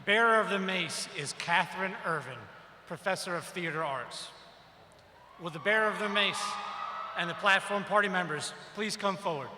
bearer of the mace is Catherine Irvin, Professor of Theater Arts. Will the bearer of the mace and the platform party members please come forward?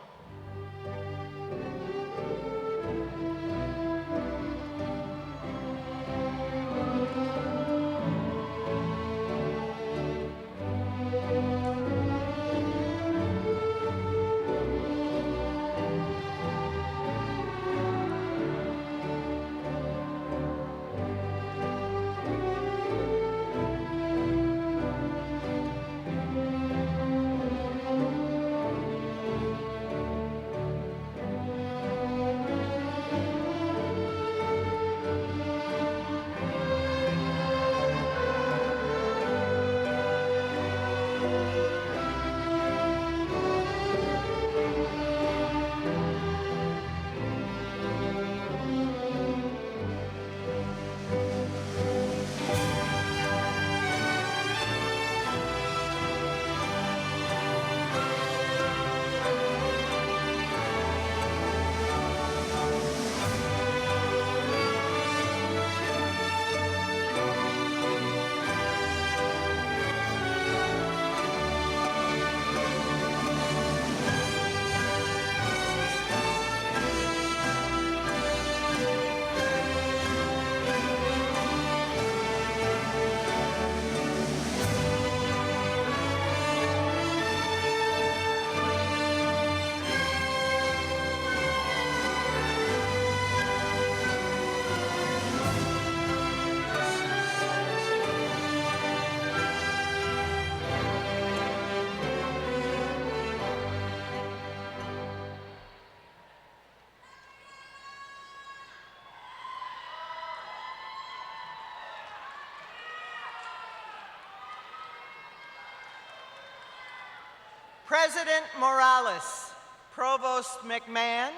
President Morales, Provost McMahon,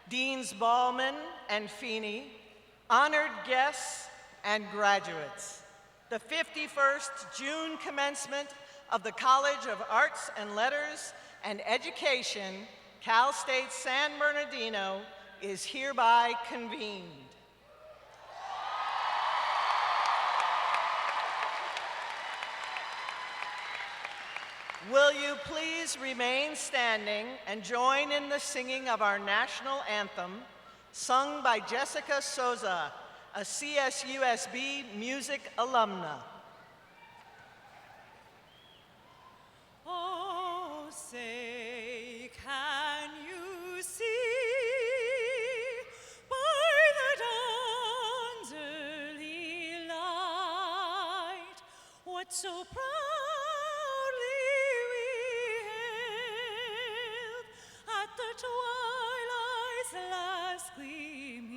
Deans Ballman and Feeney, honored guests and graduates. The 51st June commencement of the College of Arts and Letters and Education, Cal State San Bernardino, is hereby convened. Will you please remain standing and join in the singing of our national anthem, sung by Jessica Souza, a CSUSB music alumna. Oh, say, can you see by the dawn's early light what so proudly the twilight's last gleaming,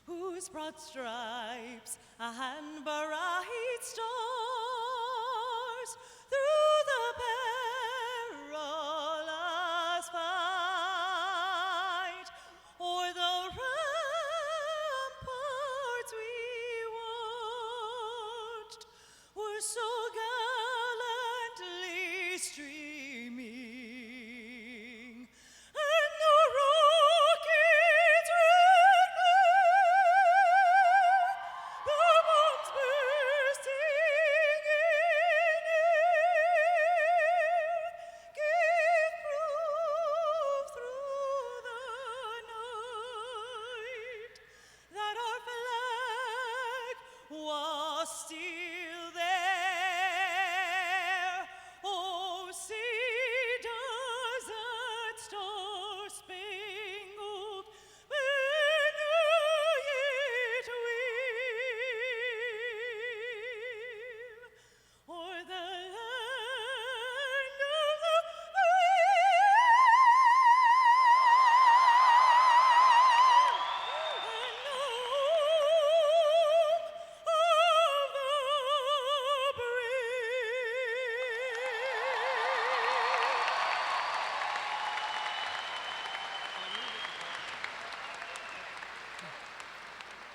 whose broad stripes and bright stars through the perilous fight o'er the ramparts we watched were so gallantly streaming.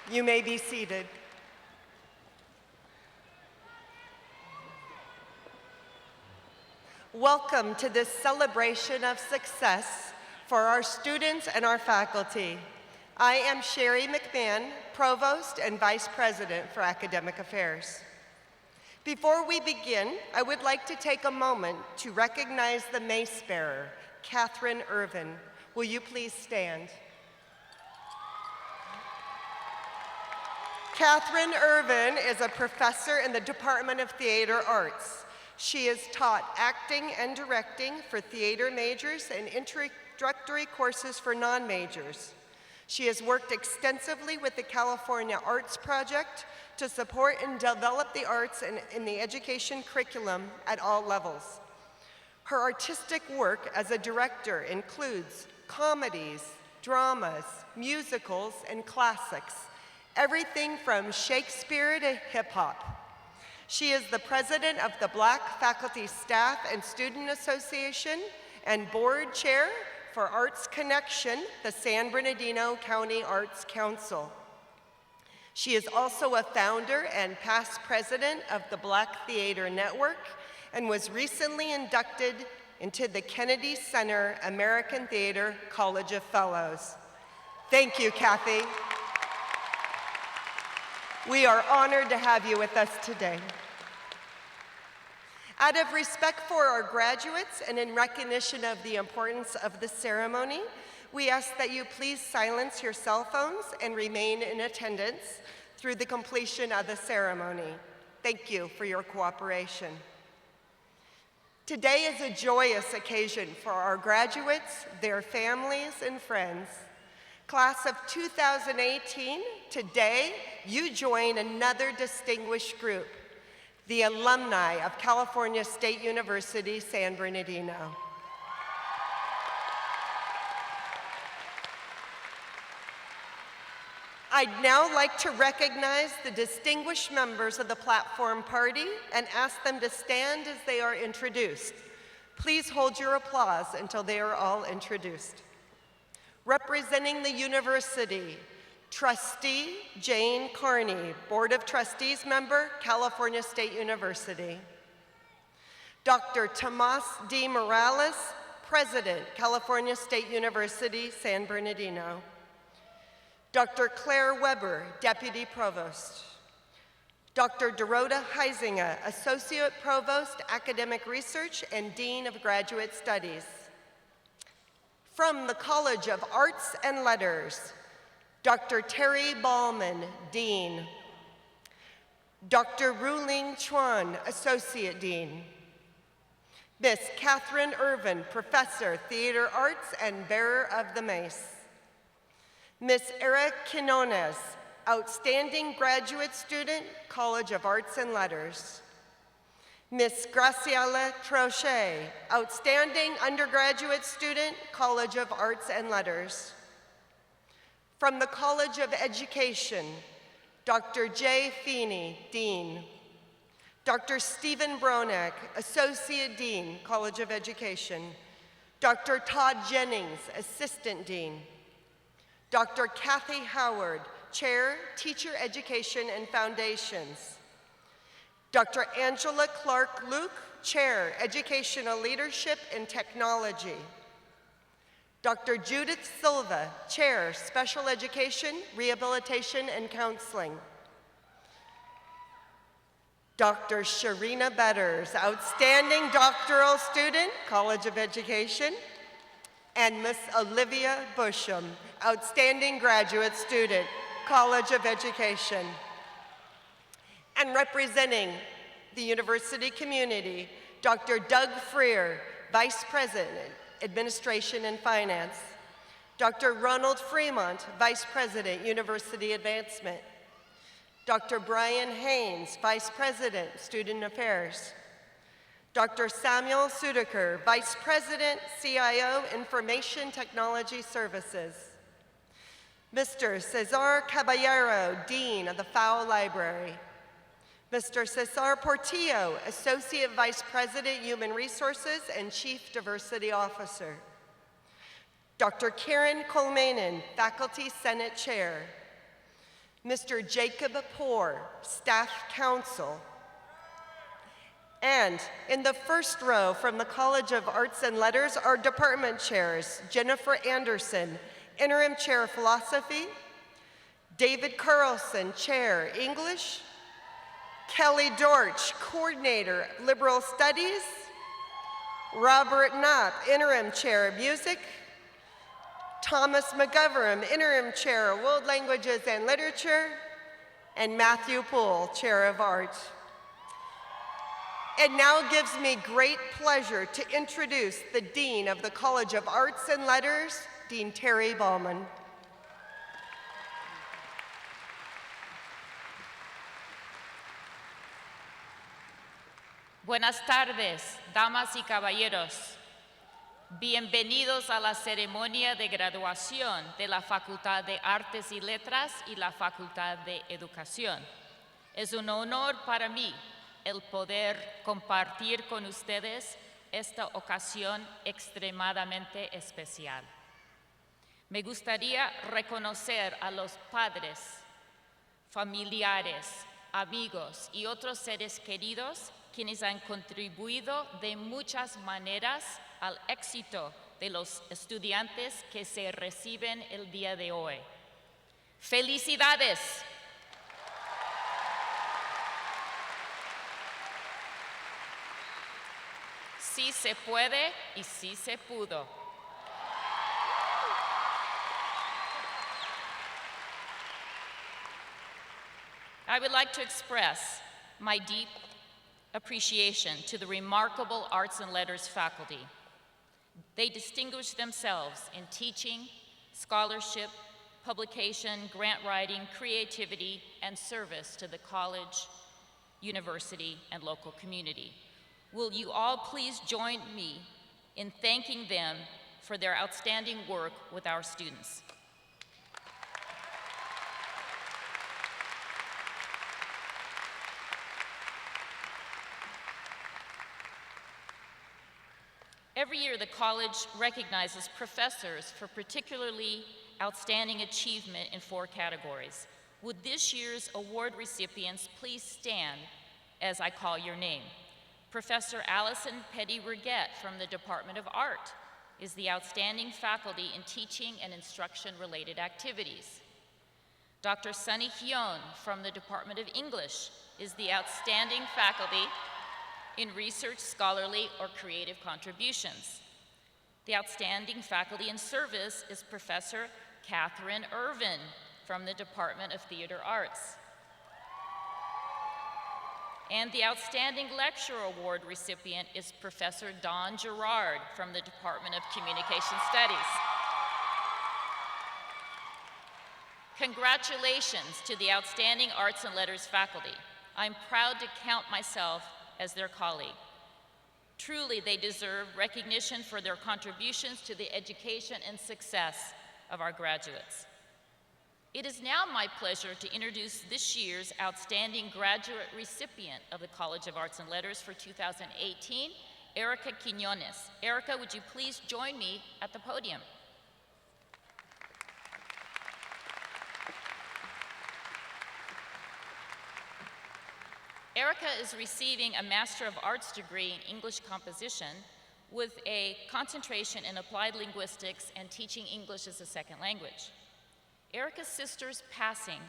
You may be seated. Welcome to this celebration of success for our students and our faculty. I am Sherry McMahon, Provost and Vice President for Academic Affairs. Before we begin, I would like to take a moment to recognize the mace bearer, Catherine Irvin. Will you please stand? Catherine Irvin is a professor in the Department of Theater Arts. She has taught acting and directing for theater majors and introductory courses for non-majors. She has worked extensively with the California Arts Project to support and develop the arts in the education curriculum at all levels. Her artistic work as a director includes comedies, dramas, musicals, and classics, everything from Shakespeare to hip-hop. She is the president of the Black Faculty Staff and Student Association and board chair for Arts Connection, the San Bernardino County Arts Council. She is also a founder and past president of the Black Theater Network and was recently inducted into the Kennedy Center American Theater College of Fellows. Thank you, Kathy. We are honored to have you with us today. Out of respect for our graduates and in recognition of the importance of the ceremony, we ask that you please silence your cell phones and remain in attendance through the completion of the ceremony. Thank you for your cooperation. Today is a joyous occasion for our graduates, their families, and friends. Class of 2018, today you join another distinguished group, the alumni of California State University, San Bernardino. I'd now like to recognize the distinguished members of the platform party and ask them to stand as they are introduced. Please hold your applause until they are all introduced. Representing the university, Trustee Jane Carney, Board of Trustees member, California State University. Dr. Tomas D. Morales, President, California State University, San Bernardino. Dr. Claire Weber, Deputy Provost. Dr. Dorota Heisinger, Associate Provost, Academic Research and Dean of Graduate Studies. From the College of Arts and Letters, Dr. Terry Ballman, Dean. Dr. Ruling Chuan, Associate Dean. Miss Catherine Irvin, Professor, Theater Arts and bearer of the mace. Miss Eric Quinones, Outstanding Graduate Student, College of Arts and Letters. Miss Graciela Trochet, Outstanding Undergraduate Student, College of Arts and Letters. From the College of Education, Dr. Jay Feeney, Dean. Dr. Stephen Bronek, Associate Dean, College of Education. Dr. Todd Jennings, Assistant Dean. Dr. Kathy Howard, Chair, Teacher Education and Foundations. Dr. Angela Clark-Luke, Chair, Educational Leadership and Technology. Dr. Judith Silva, Chair, Special Education, Rehabilitation and Counseling. Dr. Sharina Betters, Outstanding Doctoral Student, College of Education. And Miss Olivia Busham, Outstanding Graduate Student, College of Education. And representing the university community, Dr. Doug Freer, Vice President, Administration and Finance. Dr. Ronald Fremont, Vice President, University Advancement. Dr. Brian Haynes, Vice President, Student Affairs. Dr. Samuel Sudeker, Vice President, CIO, Information Technology Services. Mr. Cesar Caballero, Dean of the Fowle Library. Mr. Cesar Portillo, Associate Vice President, Human Resources and Chief Diversity Officer. Dr. Karen Colmanen, Faculty Senate Chair. Mr. Jacob Poor, Staff Counsel. And in the first row from the College of Arts and Letters are department chairs, Jennifer Anderson, Interim Chair of Philosophy. David Carlson, Chair, English. Kelly Dorch, Coordinator, Liberal Studies. Robert Knapp, Interim Chair, Music. Thomas McGovern, Interim Chair, World Languages and Literature. And Matthew Poole, Chair of Art. It now gives me great pleasure to introduce the Dean of the College of Arts and Letters, Dean Terry Ballman. Buenas tardes, damas y caballeros. Bienvenidos a la ceremonia de graduación de la Facultad de Artes y Letras y la Facultad de Educación. Es un honor para mí el poder compartir con ustedes esta ocasión extremadamente especial. Me gustaría reconocer a los padres, familiares, amigos y otros seres queridos quienes han contribuido de muchas maneras al éxito de los estudiantes que se reciben el día de hoy. ¡Felicidades! Sí se puede y sí se pudo. I would like to express my deep appreciation to the remarkable Arts and Letters faculty. They distinguish themselves in teaching, scholarship, publication, grant writing, creativity, and service to the college, university, and local community. Will you all please join me in thanking them for their outstanding work with our students? Every year, the college recognizes professors for particularly outstanding achievement in 4 categories. Would this year's award recipients please stand as I call your name? Professor Allison Petty-Riggett from the Department of Art is the outstanding faculty in teaching and instruction-related activities. Dr. Sunny Hyun from the Department of English is the outstanding faculty in research, scholarly, or creative contributions. The outstanding faculty in service is Professor Catherine Irvin from the Department of Theater Arts. And the Outstanding Lecturer Award recipient is Professor Don Gerard from the Department of Communication Studies. Congratulations to the Outstanding Arts and Letters faculty. I'm proud to count myself as their colleague. Truly, they deserve recognition for their contributions to the education and success of our graduates. It is now my pleasure to introduce this year's outstanding graduate recipient of the College of Arts and Letters for 2018, Erica Quiñones. Erica, would you please join me at the podium? Erica is receiving a Master of Arts degree in English composition with a concentration in applied linguistics and teaching English as a second language. Erica's sister's passing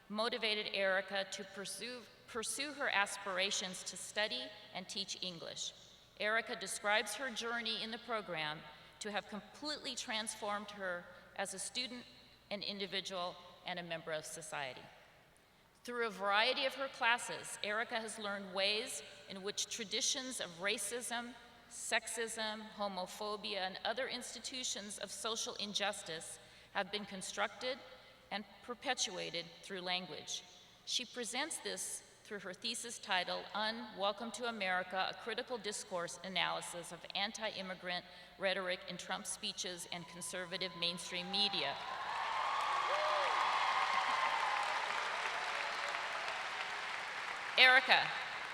motivated Erica to pursue her aspirations to study and teach English. Erica describes her journey in the program to have completely transformed her as a student, an individual, and a member of society. Through a variety of her classes, Erica has learned ways in which traditions of racism, sexism, homophobia, and other institutions of social injustice have been constructed and perpetuated through language. She presents this through her thesis titled, Welcome to America, a critical discourse analysis of anti-immigrant rhetoric in Trump speeches and conservative mainstream media. Erica,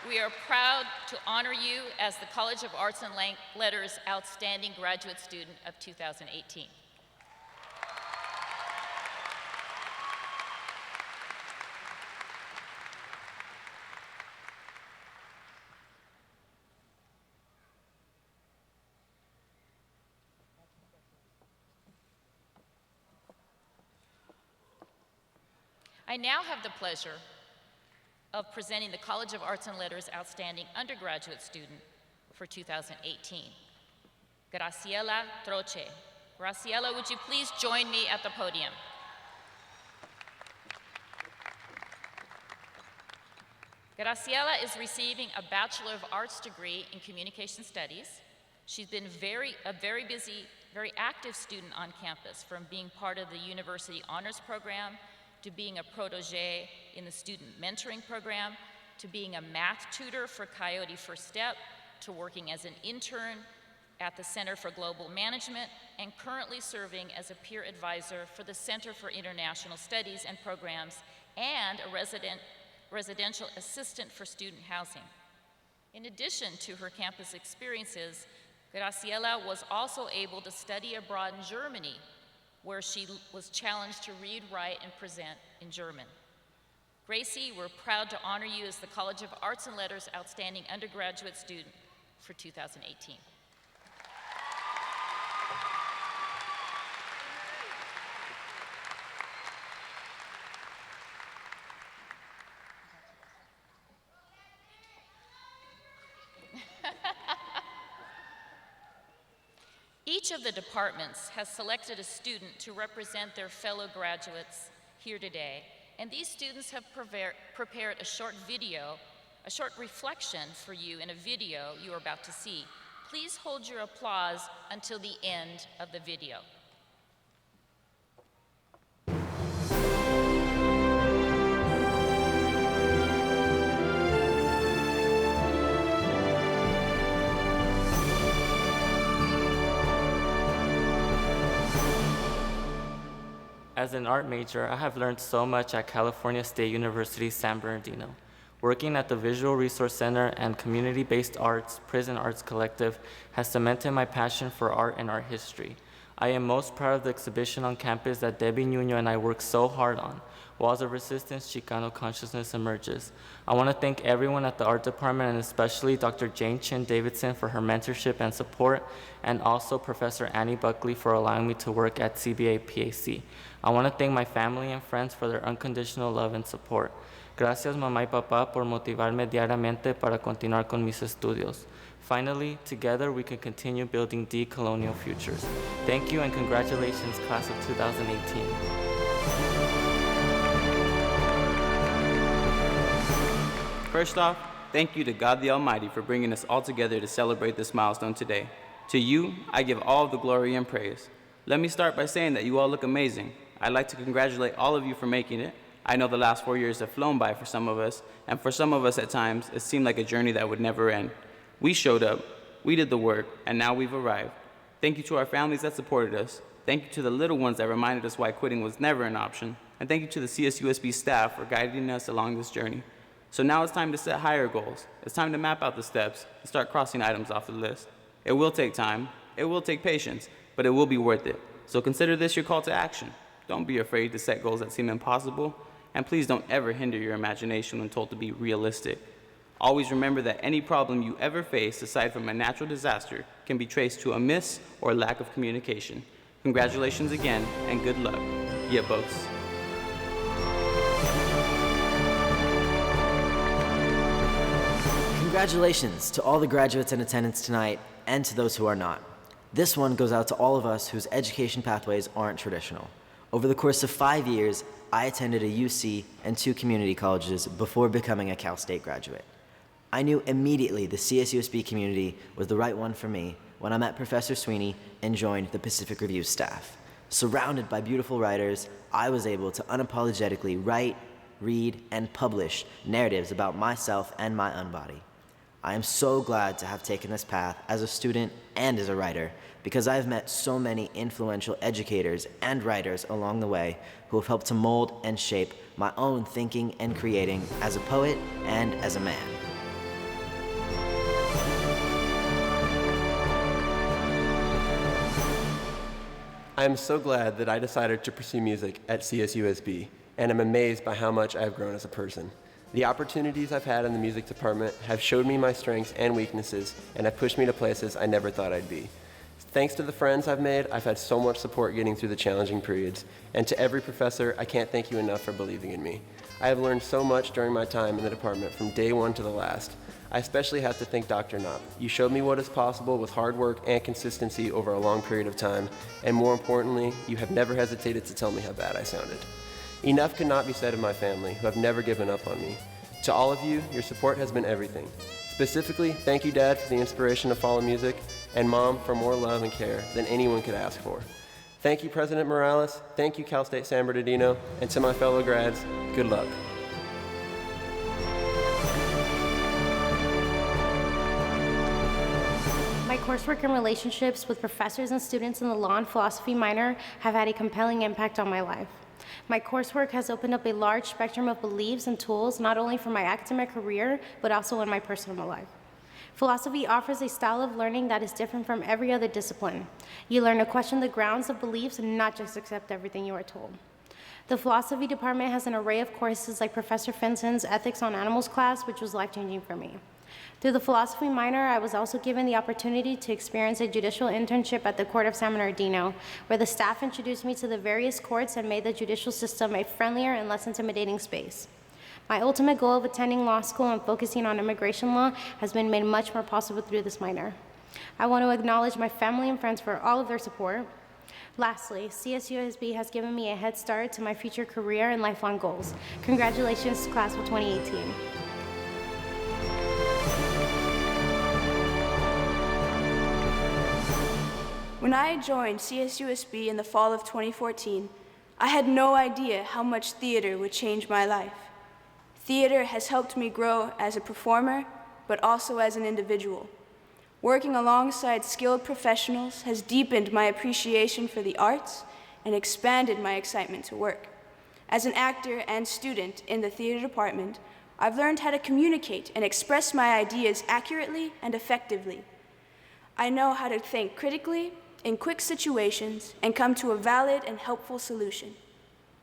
we are proud to honor you as the College of Arts and Letters Outstanding Graduate Student of 2018. I now have the pleasure of presenting the College of Arts and Letters Outstanding Undergraduate Student for 2018, Graciela Troche. Graciela, would you please join me at the podium? Graciela is receiving a Bachelor of Arts degree in Communication Studies. She's been a very busy, very active student on campus, from being part of the University Honors Program, to being a protege in the Student Mentoring Program, to being a math tutor for Coyote First Step, to working as an intern at the Center for Global Management, and currently serving as a peer advisor for the Center for International Studies and Programs, and a residential assistant for student housing. In addition to her campus experiences, Graciela was also able to study abroad in Germany, where she was challenged to read, write, and present in German. Gracie, we're proud to honor you as the College of Arts and Letters Outstanding Undergraduate Student for 2018. Each of the departments has selected a student to represent their fellow graduates here today, and these students have prepared a short reflection for you in a video you are about to see. Please hold your applause until the end of the video. As an art major, I have learned so much at California State University, San Bernardino. Working at the Visual Resource Center and Community-Based Arts Prison Arts Collective has cemented my passion for art and art history. I am most proud of the exhibition on campus that Debbie Nuno and I worked so hard on. Walls of Resistance, Chicano Consciousness Emerges. I want to thank everyone at the art department, and especially Dr. Jane Chin Davidson for her mentorship and support, and also Professor Annie Buckley for allowing me to work at CBA PAC. I want to thank my family and friends for their unconditional love and support. Gracias, mamá y papá, por motivarme diariamente para continuar con mis estudios. Finally, together we can continue building decolonial futures. Thank you and congratulations, class of 2018. First off, thank you to God the Almighty for bringing us all together to celebrate this milestone today. To you, I give all the glory and praise. Let me start by saying that you all look amazing. I'd like to congratulate all of you for making it. I know the last 4 years have flown by for some of us, and for some of us at times, it seemed like a journey that would never end. We showed up, we did the work, and now we've arrived. Thank you to our families that supported us. Thank you to the little ones that reminded us why quitting was never an option. And thank you to the CSUSB staff for guiding us along this journey. So now it's time to set higher goals. It's time to map out the steps and start crossing items off the list. It will take time, it will take patience, but it will be worth it. So consider this your call to action. Don't be afraid to set goals that seem impossible, and please don't ever hinder your imagination when told to be realistic. Always remember that any problem you ever face, aside from a natural disaster, can be traced to a miss or lack of communication. Congratulations again, and good luck. Yeah, folks. Congratulations to all the graduates in attendance tonight, and to those who are not. This one goes out to all of us whose education pathways aren't traditional. Over the course of 5 years, I attended a UC and 2 community colleges before becoming a Cal State graduate. I knew immediately the CSUSB community was the right one for me when I met Professor Sweeney and joined the Pacific Review staff. Surrounded by beautiful writers, I was able to unapologetically write, read, and publish narratives about myself and my own body. I am so glad to have taken this path as a student and as a writer, because I've met so many influential educators and writers along the way who have helped to mold and shape my own thinking and creating as a poet and as a man. I am so glad that I decided to pursue music at CSUSB, and I'm amazed by how much I've grown as a person. The opportunities I've had in the music department have showed me my strengths and weaknesses, and have pushed me to places I never thought I'd be. Thanks to the friends I've made, I've had so much support getting through the challenging periods. And to every professor, I can't thank you enough for believing in me. I have learned so much during my time in the department from day one to the last. I especially have to thank Dr. Knopp. You showed me what is possible with hard work and consistency over a long period of time, and more importantly, you have never hesitated to tell me how bad I sounded. Enough could not be said of my family, who have never given up on me. To all of you, your support has been everything. Specifically, thank you, Dad, for the inspiration to follow music, and Mom for more love and care than anyone could ask for. Thank you, President Morales. Thank you, Cal State San Bernardino, and to my fellow grads, good luck. My coursework and relationships with professors and students in the law and philosophy minor have had a compelling impact on my life. My coursework has opened up a large spectrum of beliefs and tools, not only for my academic career, but also in my personal life. Philosophy offers a style of learning that is different from every other discipline. You learn to question the grounds of beliefs and not just accept everything you are told. The philosophy department has an array of courses like Professor Finson's Ethics on Animals class, which was life-changing for me. Through the philosophy minor, I was also given the opportunity to experience a judicial internship at the Court of San Bernardino, where the staff introduced me to the various courts and made the judicial system a friendlier and less intimidating space. My ultimate goal of attending law school and focusing on immigration law has been made much more possible through this minor. I want to acknowledge my family and friends for all of their support. Lastly, CSUSB has given me a head start to my future career and lifelong goals. Congratulations, class of 2018. When I joined CSUSB in the fall of 2014, I had no idea how much theater would change my life. Theater has helped me grow as a performer, but also as an individual. Working alongside skilled professionals has deepened my appreciation for the arts and expanded my excitement to work. As an actor and student in the theater department, I've learned how to communicate and express my ideas accurately and effectively. I know how to think critically in quick situations and come to a valid and helpful solution.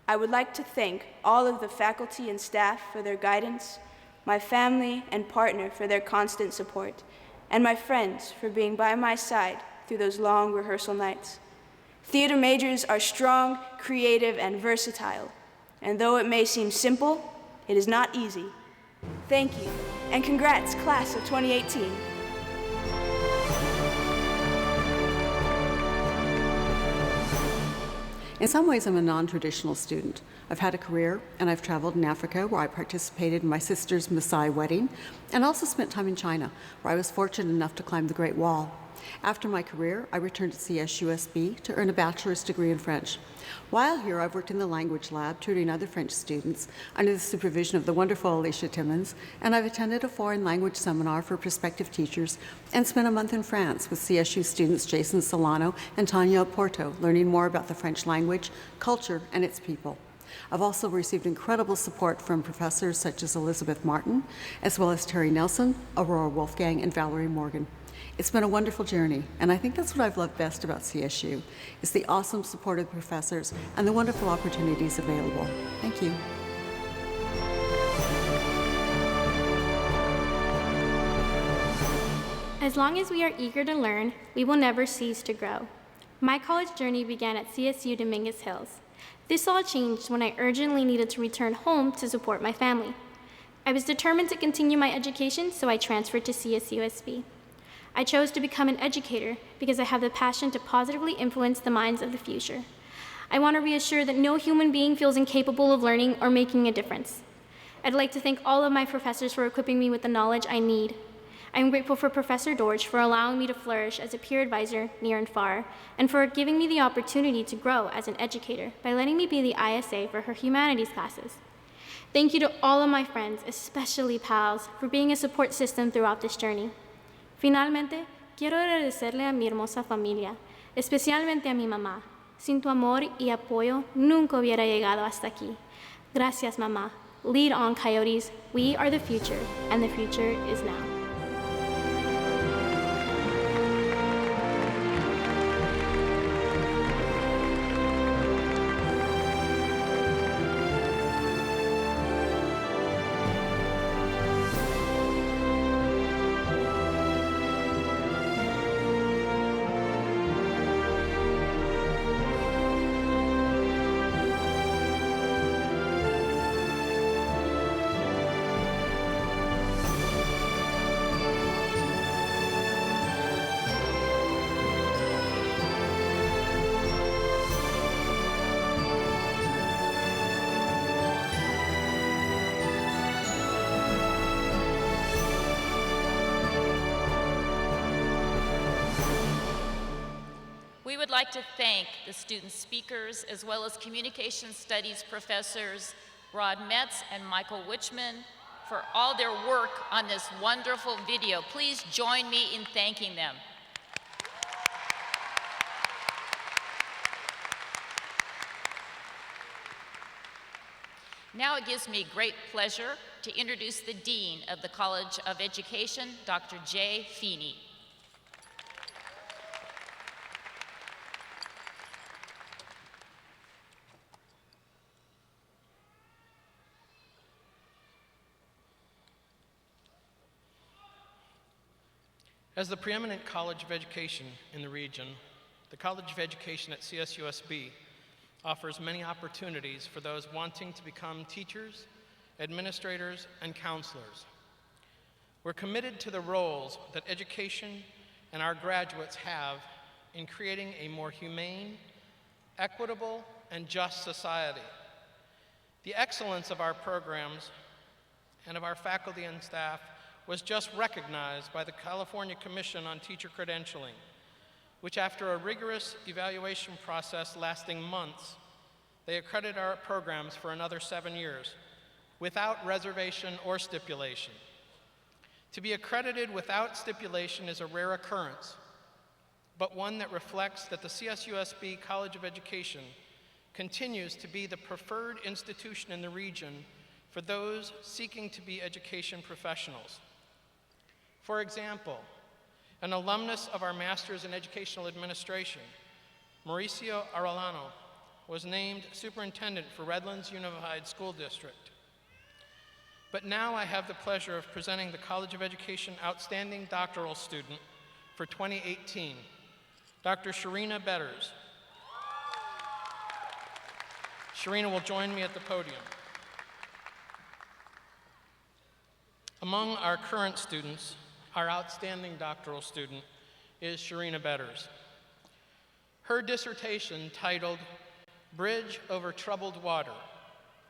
I would like to thank all of the faculty and staff for their guidance, my family and partner for their constant support, and my friends for being by my side through those long rehearsal nights. Theater majors are strong, creative, and versatile, and though it may seem simple, it is not easy. Thank you, and congrats, class of 2018. In some ways, I'm a non-traditional student. I've had a career, and I've traveled in Africa, where I participated in my sister's Maasai wedding, and also spent time in China, where I was fortunate enough to climb the Great Wall. After my career, I returned to CSUSB to earn a bachelor's degree in French. While here, I've worked in the language lab, tutoring other French students under the supervision of the wonderful Alicia Timmons, and I've attended a foreign language seminar for prospective teachers and spent a month in France with CSU students Jason Solano and Tanya Porto, learning more about the French language, culture, and its people. I've also received incredible support from professors such as Elizabeth Martin, as well as Terry Nelson, Aurora Wolfgang, and Valerie Morgan. It's been a wonderful journey, and I think that's what I've loved best about CSU, is the awesome support of the professors and the wonderful opportunities available. Thank you. As long as we are eager to learn, we will never cease to grow. My college journey began at CSU Dominguez Hills. This all changed when I urgently needed to return home to support my family. I was determined to continue my education, so I transferred to CSUSB. I chose to become an educator because I have the passion to positively influence the minds of the future. I want to reassure that no human being feels incapable of learning or making a difference. I'd like to thank all of my professors for equipping me with the knowledge I need. I'm grateful for Professor Dorsch for allowing me to flourish as a peer advisor near and far, and for giving me the opportunity to grow as an educator by letting me be the ISA for her humanities classes. Thank you to all of my friends, especially pals, for being a support system throughout this journey. Finalmente, quiero agradecerle a mi hermosa familia, especialmente a mi mamá. Sin tu amor y apoyo, nunca hubiera llegado hasta aquí. Gracias, mamá. Lead on, Coyotes. We are the future, and the future is now. We would like to thank the student speakers as well as communication studies professors Rod Metz and Michael Witchman for all their work on this wonderful video. Please join me in thanking them. Now it gives me great pleasure to introduce the Dean of the College of Education, Dr. Jay Feeney. As the preeminent college of education in the region, the College of Education at CSUSB offers many opportunities for those wanting to become teachers, administrators, and counselors. We're committed to the roles that education and our graduates have in creating a more humane, equitable, and just society. The excellence of our programs and of our faculty and staff was just recognized by the California Commission on Teacher Credentialing, which after a rigorous evaluation process lasting months, they accredit our programs for another 7 years without reservation or stipulation. To be accredited without stipulation is a rare occurrence, but one that reflects that the CSUSB College of Education continues to be the preferred institution in the region for those seeking to be education professionals. For example, an alumnus of our Master's in Educational Administration, Mauricio Arellano, was named Superintendent for Redlands Unified School District. But now I have the pleasure of presenting the College of Education Outstanding Doctoral Student for 2018, Dr. Sharina Betters. Sharina will join me at the podium. Among our current students, our outstanding doctoral student is Sharina Betters. Her dissertation, titled Bridge Over Troubled Water,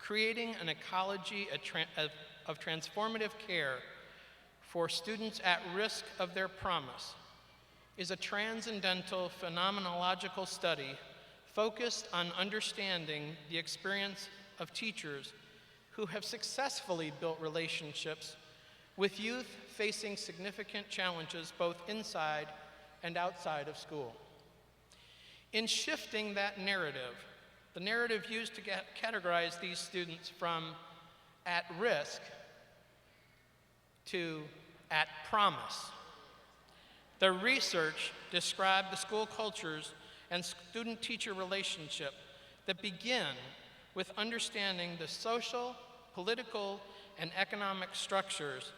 Creating an Ecology of Transformative Care for Students at Risk of Their Promise, is a transcendental phenomenological study focused on understanding the experience of teachers who have successfully built relationships with youth facing significant challenges both inside and outside of school. In shifting that narrative, the narrative used to categorize these students from at risk to at promise, the research described the school cultures and student-teacher relationship that begin with understanding the social, political, and economic structures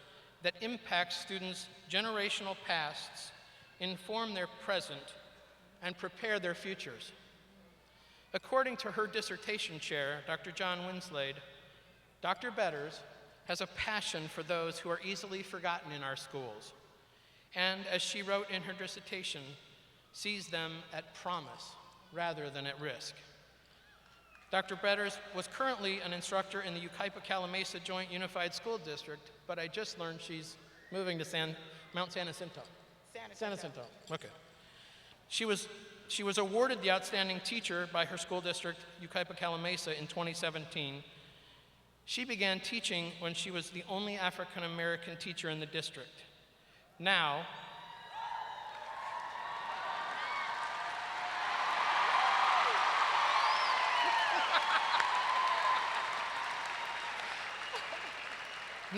that impact students' generational pasts, inform their present, and prepare their futures. According to her dissertation chair, Dr. John Winslade, Dr. Betters has a passion for those who are easily forgotten in our schools, and as she wrote in her dissertation, sees them at promise rather than at risk. Dr. Betters was currently an instructor in the Yucaipa-Calamasa Joint Unified School District, but I just learned she's moving to Mount San Jacinto. San Jacinto. Okay. She was awarded the Outstanding Teacher by her school district, Yucaipa-Calamasa, in 2017. She began teaching when she was the only African-American teacher in the district. Now,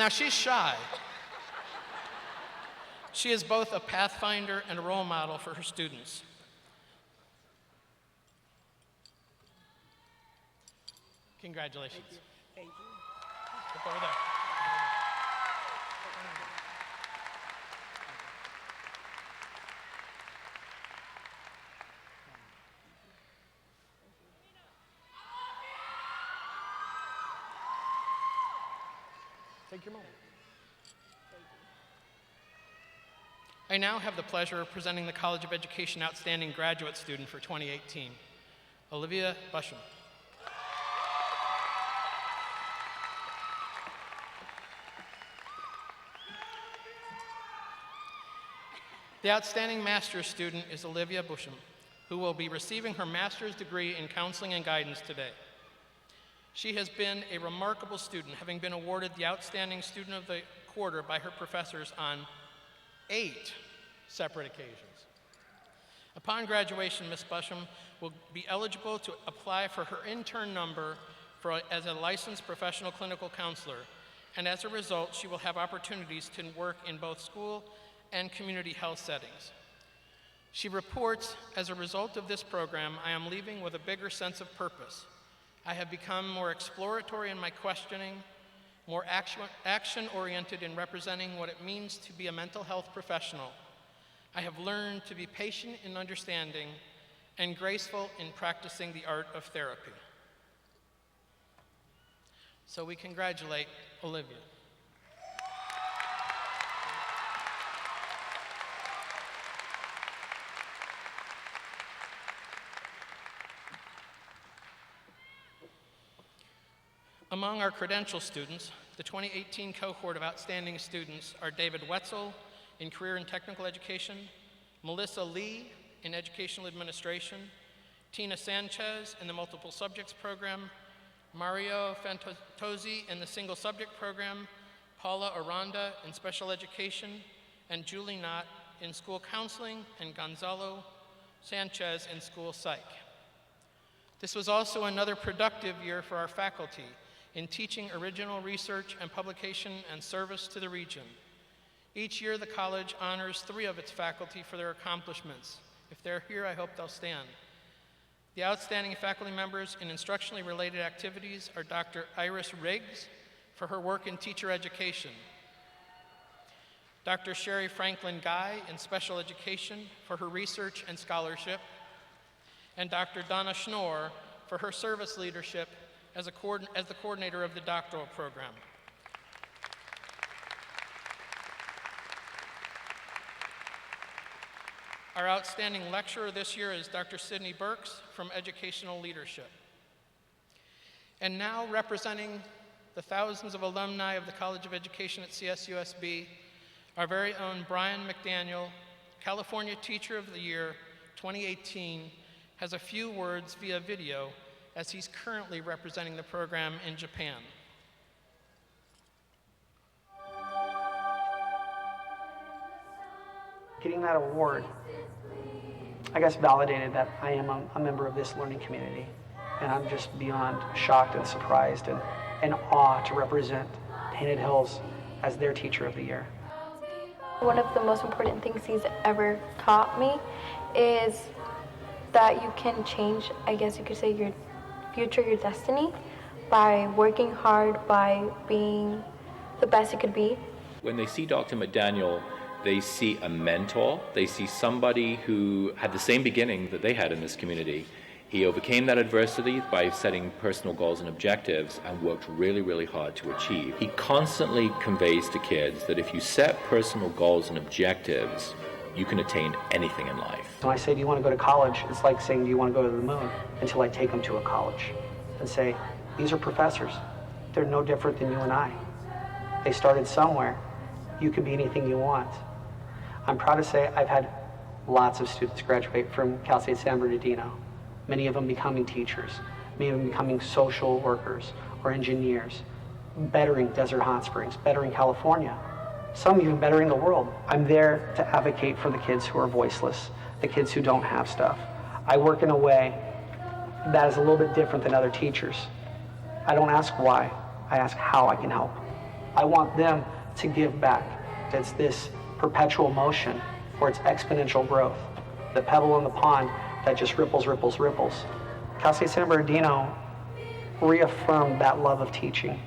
she's shy. She is both a pathfinder and a role model for her students. Congratulations. Thank you. Look over there. Take your moment. I now have the pleasure of presenting the College of Education Outstanding Graduate Student for 2018, Olivia Busham. The Outstanding Master's Student is Olivia Busham. who will be receiving her master's degree in counseling and guidance today. She has been a remarkable student, having been awarded the Outstanding Student of the Quarter by her professors on 8 separate occasions. Upon graduation, Ms. Busham will be eligible to apply for her intern number as a licensed professional clinical counselor, and as a result, she will have opportunities to work in both school and community health settings. She reports, as a result of this program, I am leaving with a bigger sense of purpose. I have become more exploratory in my questioning, more action-oriented in representing what it means to be a mental health professional. I have learned to be patient in understanding and graceful in practicing the art of therapy. So we congratulate Olivia. Among our credential students, the 2018 cohort of outstanding students are David Wetzel in Career and Technical Education, Melissa Lee in Educational Administration, Tina Sanchez in the Multiple Subjects Program, Mario Fantozzi in the Single Subject Program, Paula Aranda in Special Education, and Julie Knott in School Counseling, and Gonzalo Sanchez in School Psych. This was also another productive year for our faculty in teaching original research and publication and service to the region. Each year, the college honors 3 of its faculty for their accomplishments. If they're here, I hope they'll stand. The outstanding faculty members in instructionally related activities are Dr. Iris Riggs for her work in teacher education, Dr. Sherry Franklin Guy in special education for her research and scholarship, and Dr. Donna Schnorr for her service leadership as the coordinator of the doctoral program. Our outstanding lecturer this year is Dr. Sydney Burks from Educational Leadership. And now, representing the thousands of alumni of the College of Education at CSUSB, our very own Brian McDaniel, California Teacher of the Year 2018, has a few words via video as he's currently representing the program in Japan. Getting that award, I guess, validated that I am a member of this learning community. And I'm just beyond shocked and surprised and awe to represent Painted Hills as their Teacher of the Year. One of the most important things he's ever taught me is that you can change, I guess you could say, your future, your destiny, by working hard, by being the best you could be. When they see Dr. McDaniel, they see a mentor. They see somebody who had the same beginning that they had in this community. He overcame that adversity by setting personal goals and objectives and worked really, really hard to achieve. He constantly conveys to kids that if you set personal goals and objectives, you can attain anything in life. When I say, do you want to go to college? It's like saying, do you want to go to the moon? Until I take them to a college and say, these are professors. They're no different than you and I. They started somewhere. You could be anything you want. I'm proud to say I've had lots of students graduate from Cal State San Bernardino, many of them becoming teachers, many of them becoming social workers or engineers, bettering Desert Hot Springs, bettering California, some even bettering the world. I'm there to advocate for the kids who are voiceless, the kids who don't have stuff. I work in a way that is a little bit different than other teachers. I don't ask why, I ask how I can help. I want them to give back. It's this perpetual motion where it's exponential growth. The pebble in the pond that just ripples, ripples, ripples. Cal State San Bernardino reaffirmed that love of teaching.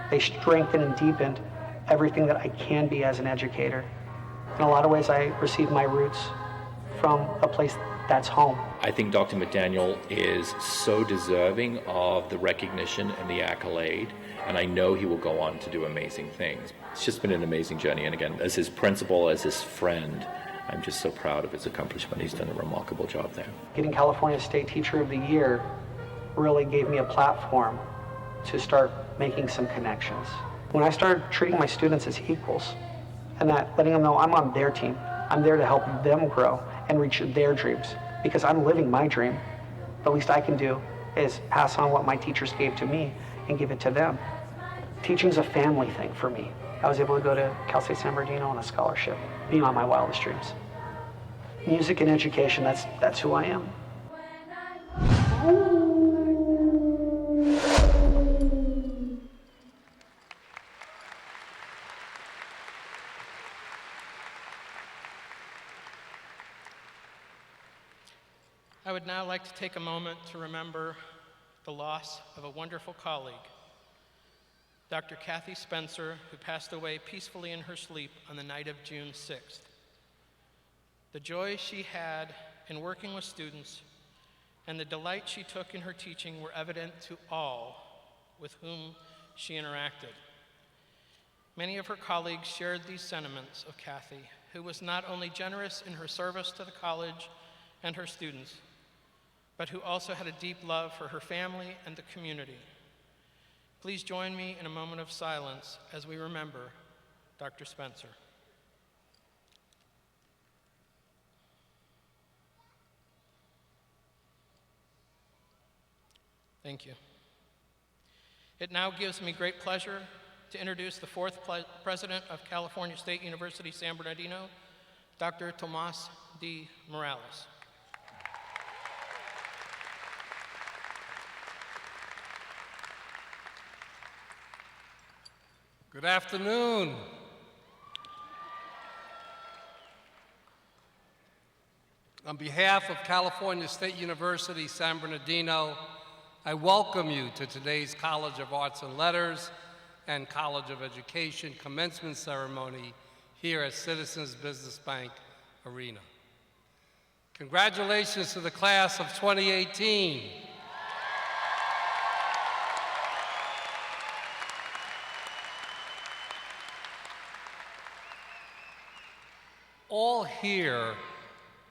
They strengthened and deepened everything that I can be as an educator. In a lot of ways, I received my roots from a place that's home. I think Dr. McDaniel is so deserving of the recognition and the accolade, and I know he will go on to do amazing things. It's just been an amazing journey, and again, as his principal, as his friend, I'm just so proud of his accomplishment. He's done a remarkable job there. Getting California State Teacher of the Year really gave me a platform to start making some connections. When I started treating my students as equals, and that letting them know I'm on their team, I'm there to help them grow and reach their dreams. because I'm living my dream. The least I can do is pass on what my teachers gave to me and give it to them. Teaching's a family thing for me. I was able to go to Cal State San Bernardino on a scholarship, beyond my wildest dreams. Music and education, that's who I am. I would now like to take a moment to remember the loss of a wonderful colleague, Dr. Kathy Spencer, who passed away peacefully in her sleep on the night of June 6th. The joy she had in working with students and the delight she took in her teaching were evident to all with whom she interacted. Many of her colleagues shared these sentiments of Kathy, who was not only generous in her service to the college and her students, but who also had a deep love for her family and the community. Please join me in a moment of silence as we remember Dr. Spencer. Thank you. It now gives me great pleasure to introduce the fourth president of California State University San Bernardino, Dr. Tomas D. Morales. Good afternoon. On behalf of California State University San Bernardino, I welcome you to today's College of Arts and Letters and College of Education commencement ceremony here at Citizens Business Bank Arena. Congratulations to the class of 2018. All here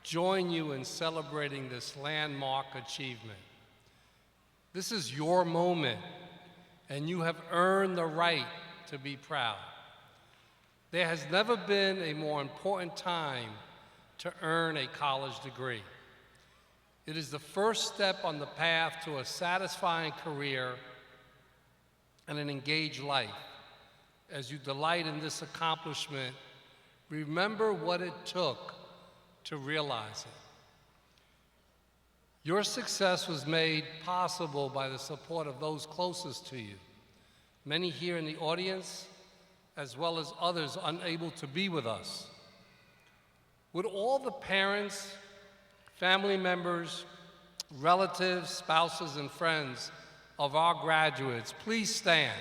join you in celebrating this landmark achievement. This is your moment, and you have earned the right to be proud. There has never been a more important time to earn a college degree. It is the first step on the path to a satisfying career and an engaged life. As you delight in this accomplishment, remember what it took to realize it. Your success was made possible by the support of those closest to you, many here in the audience, as well as others unable to be with us. Would all the parents, family members, relatives, spouses, and friends of our graduates please stand?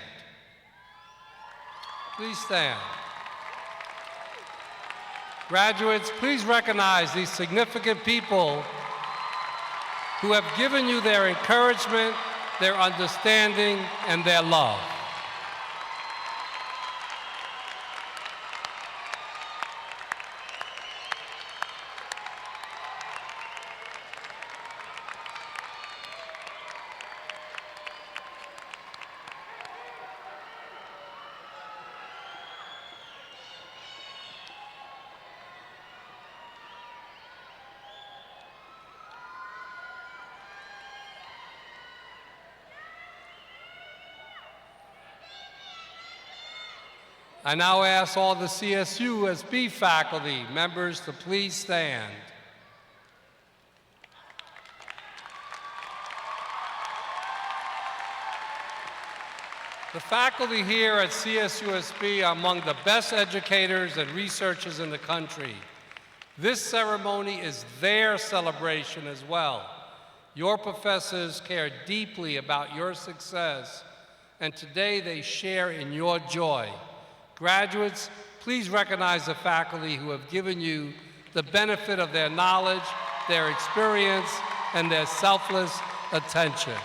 Please stand. Graduates, please recognize these significant people who have given you their encouragement, their understanding, and their love. I now ask all the CSUSB faculty members to please stand. The faculty here at CSUSB are among the best educators and researchers in the country. This ceremony is their celebration as well. Your professors care deeply about your success, and today they share in your joy. Graduates, please recognize the faculty who have given you the benefit of their knowledge, their experience, and their selfless attention.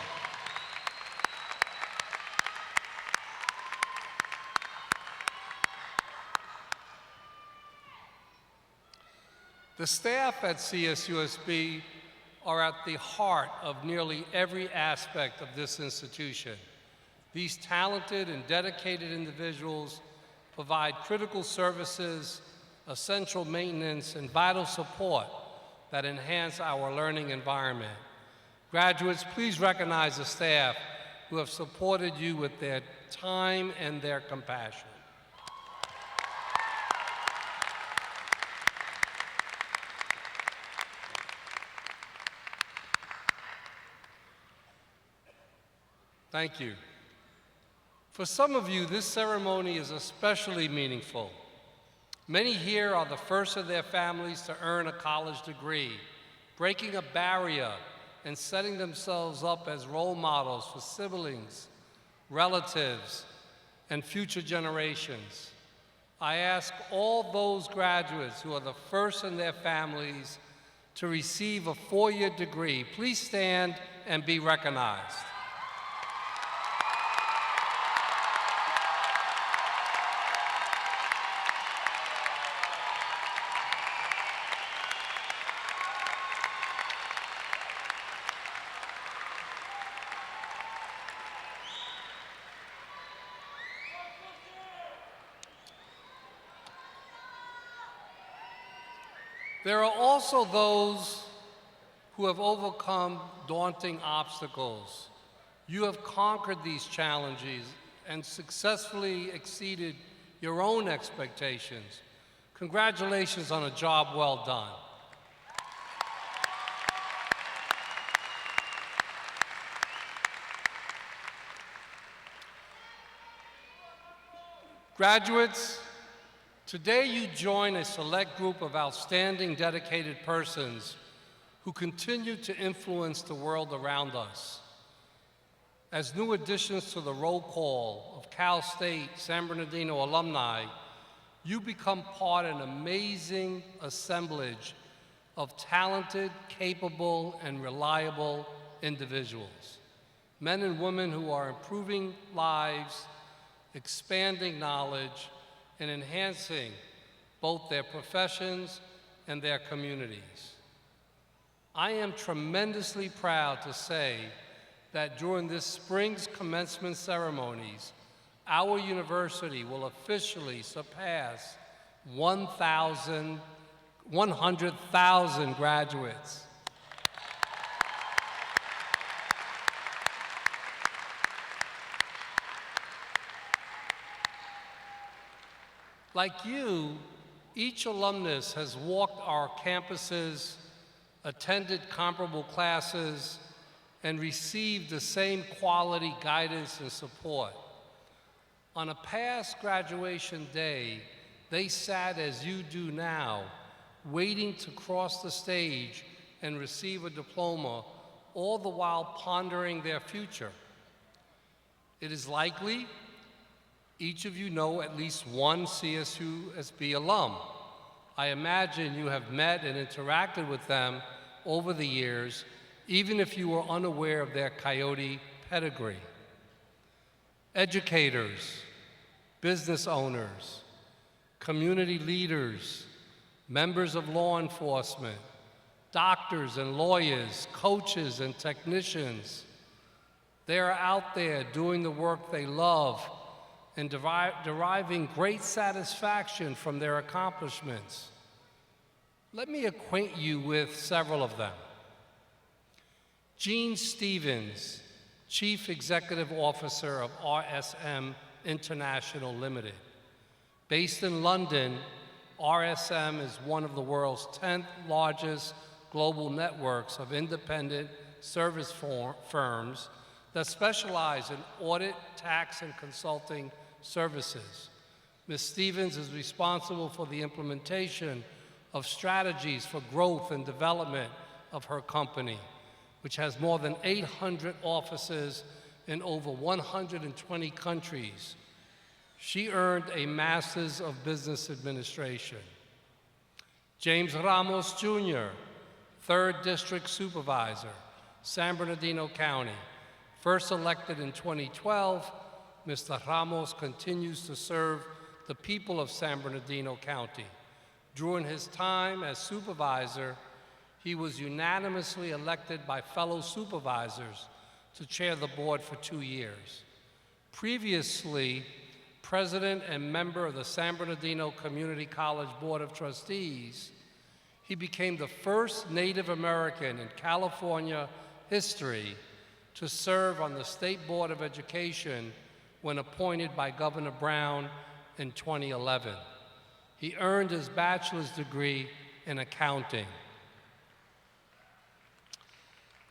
The staff at CSUSB are at the heart of nearly every aspect of this institution. These talented and dedicated individuals provide critical services, essential maintenance, and vital support that enhance our learning environment. Graduates, please recognize the staff who have supported you with their time and their compassion. Thank you. For some of you, this ceremony is especially meaningful. Many here are the first of their families to earn a college degree, breaking a barrier and setting themselves up as role models for siblings, relatives, and future generations. I ask all those graduates who are the first in their families to receive a four-year degree, please stand and be recognized. There are also those who have overcome daunting obstacles. You have conquered these challenges and successfully exceeded your own expectations. Congratulations on a job well done. Graduates, today you join a select group of outstanding, dedicated persons who continue to influence the world around us. As new additions to the roll call of Cal State San Bernardino alumni, you become part of an amazing assemblage of talented, capable, and reliable individuals. Men and women who are improving lives, expanding knowledge, and enhancing both their professions and their communities. I am tremendously proud to say that during this spring's commencement ceremonies, our university will officially surpass 100,000 graduates. Like you, each alumnus has walked our campuses, attended comparable classes, and received the same quality guidance and support. On a past graduation day, they sat as you do now, waiting to cross the stage and receive a diploma, all the while pondering their future. It is likely each of you know at least one CSUSB alum. I imagine you have met and interacted with them over the years, even if you were unaware of their Coyote pedigree. Educators, business owners, community leaders, members of law enforcement, doctors and lawyers, coaches and technicians. They are out there doing the work they love and deriving great satisfaction from their accomplishments. Let me acquaint you with several of them. Gene Stevens, Chief Executive Officer of RSM International Limited. Based in London, RSM is one of the world's 10th largest global networks of independent service firms that specialize in audit, tax, and consulting services. Ms. Stevens is responsible for the implementation of strategies for growth and development of her company, which has more than 800 offices in over 120 countries. She earned a Master's of Business Administration. James Ramos Jr., 3rd District Supervisor, San Bernardino County. First elected in 2012, Mr. Ramos continues to serve the people of San Bernardino County. During his time as supervisor, he was unanimously elected by fellow supervisors to chair the board for 2 years. Previously, president and member of the San Bernardino Community College Board of Trustees, He became the first Native American in California history to serve on the State Board of Education when appointed by Governor Brown in 2011. He earned his bachelor's degree in accounting.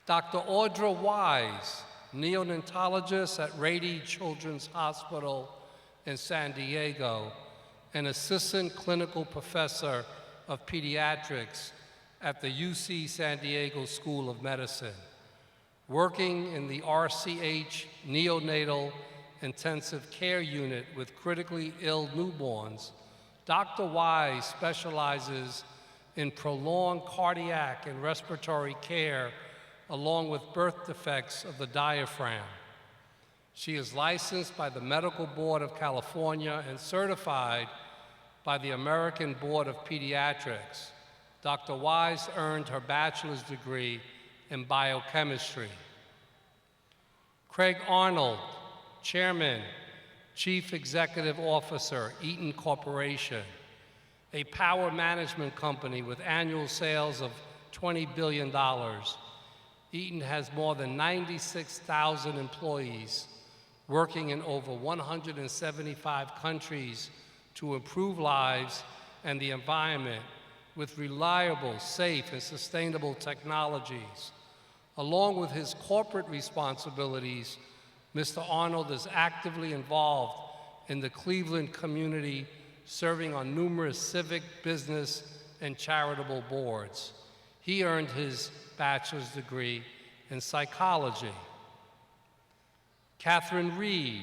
Dr. Audra Wise, neonatologist at Rady Children's Hospital in San Diego, and assistant clinical professor of pediatrics at the UC San Diego School of Medicine. Working in the RCH neonatal intensive care unit with critically ill newborns, Dr. Wise specializes in prolonged cardiac and respiratory care along with birth defects of the diaphragm. She is licensed by the Medical Board of California and certified by the American Board of Pediatrics. Dr. Wise earned her bachelor's degree in biochemistry. Craig Arnold, Chairman, Chief Executive Officer, Eaton Corporation, a power management company with annual sales of $20 billion. Eaton has more than 96,000 employees working in over 175 countries to improve lives and the environment with reliable, safe, and sustainable technologies. Along with his corporate responsibilities, Mr. Arnold is actively involved in the Cleveland community, serving on numerous civic, business, and charitable boards. He earned his bachelor's degree in psychology. Catherine Reed,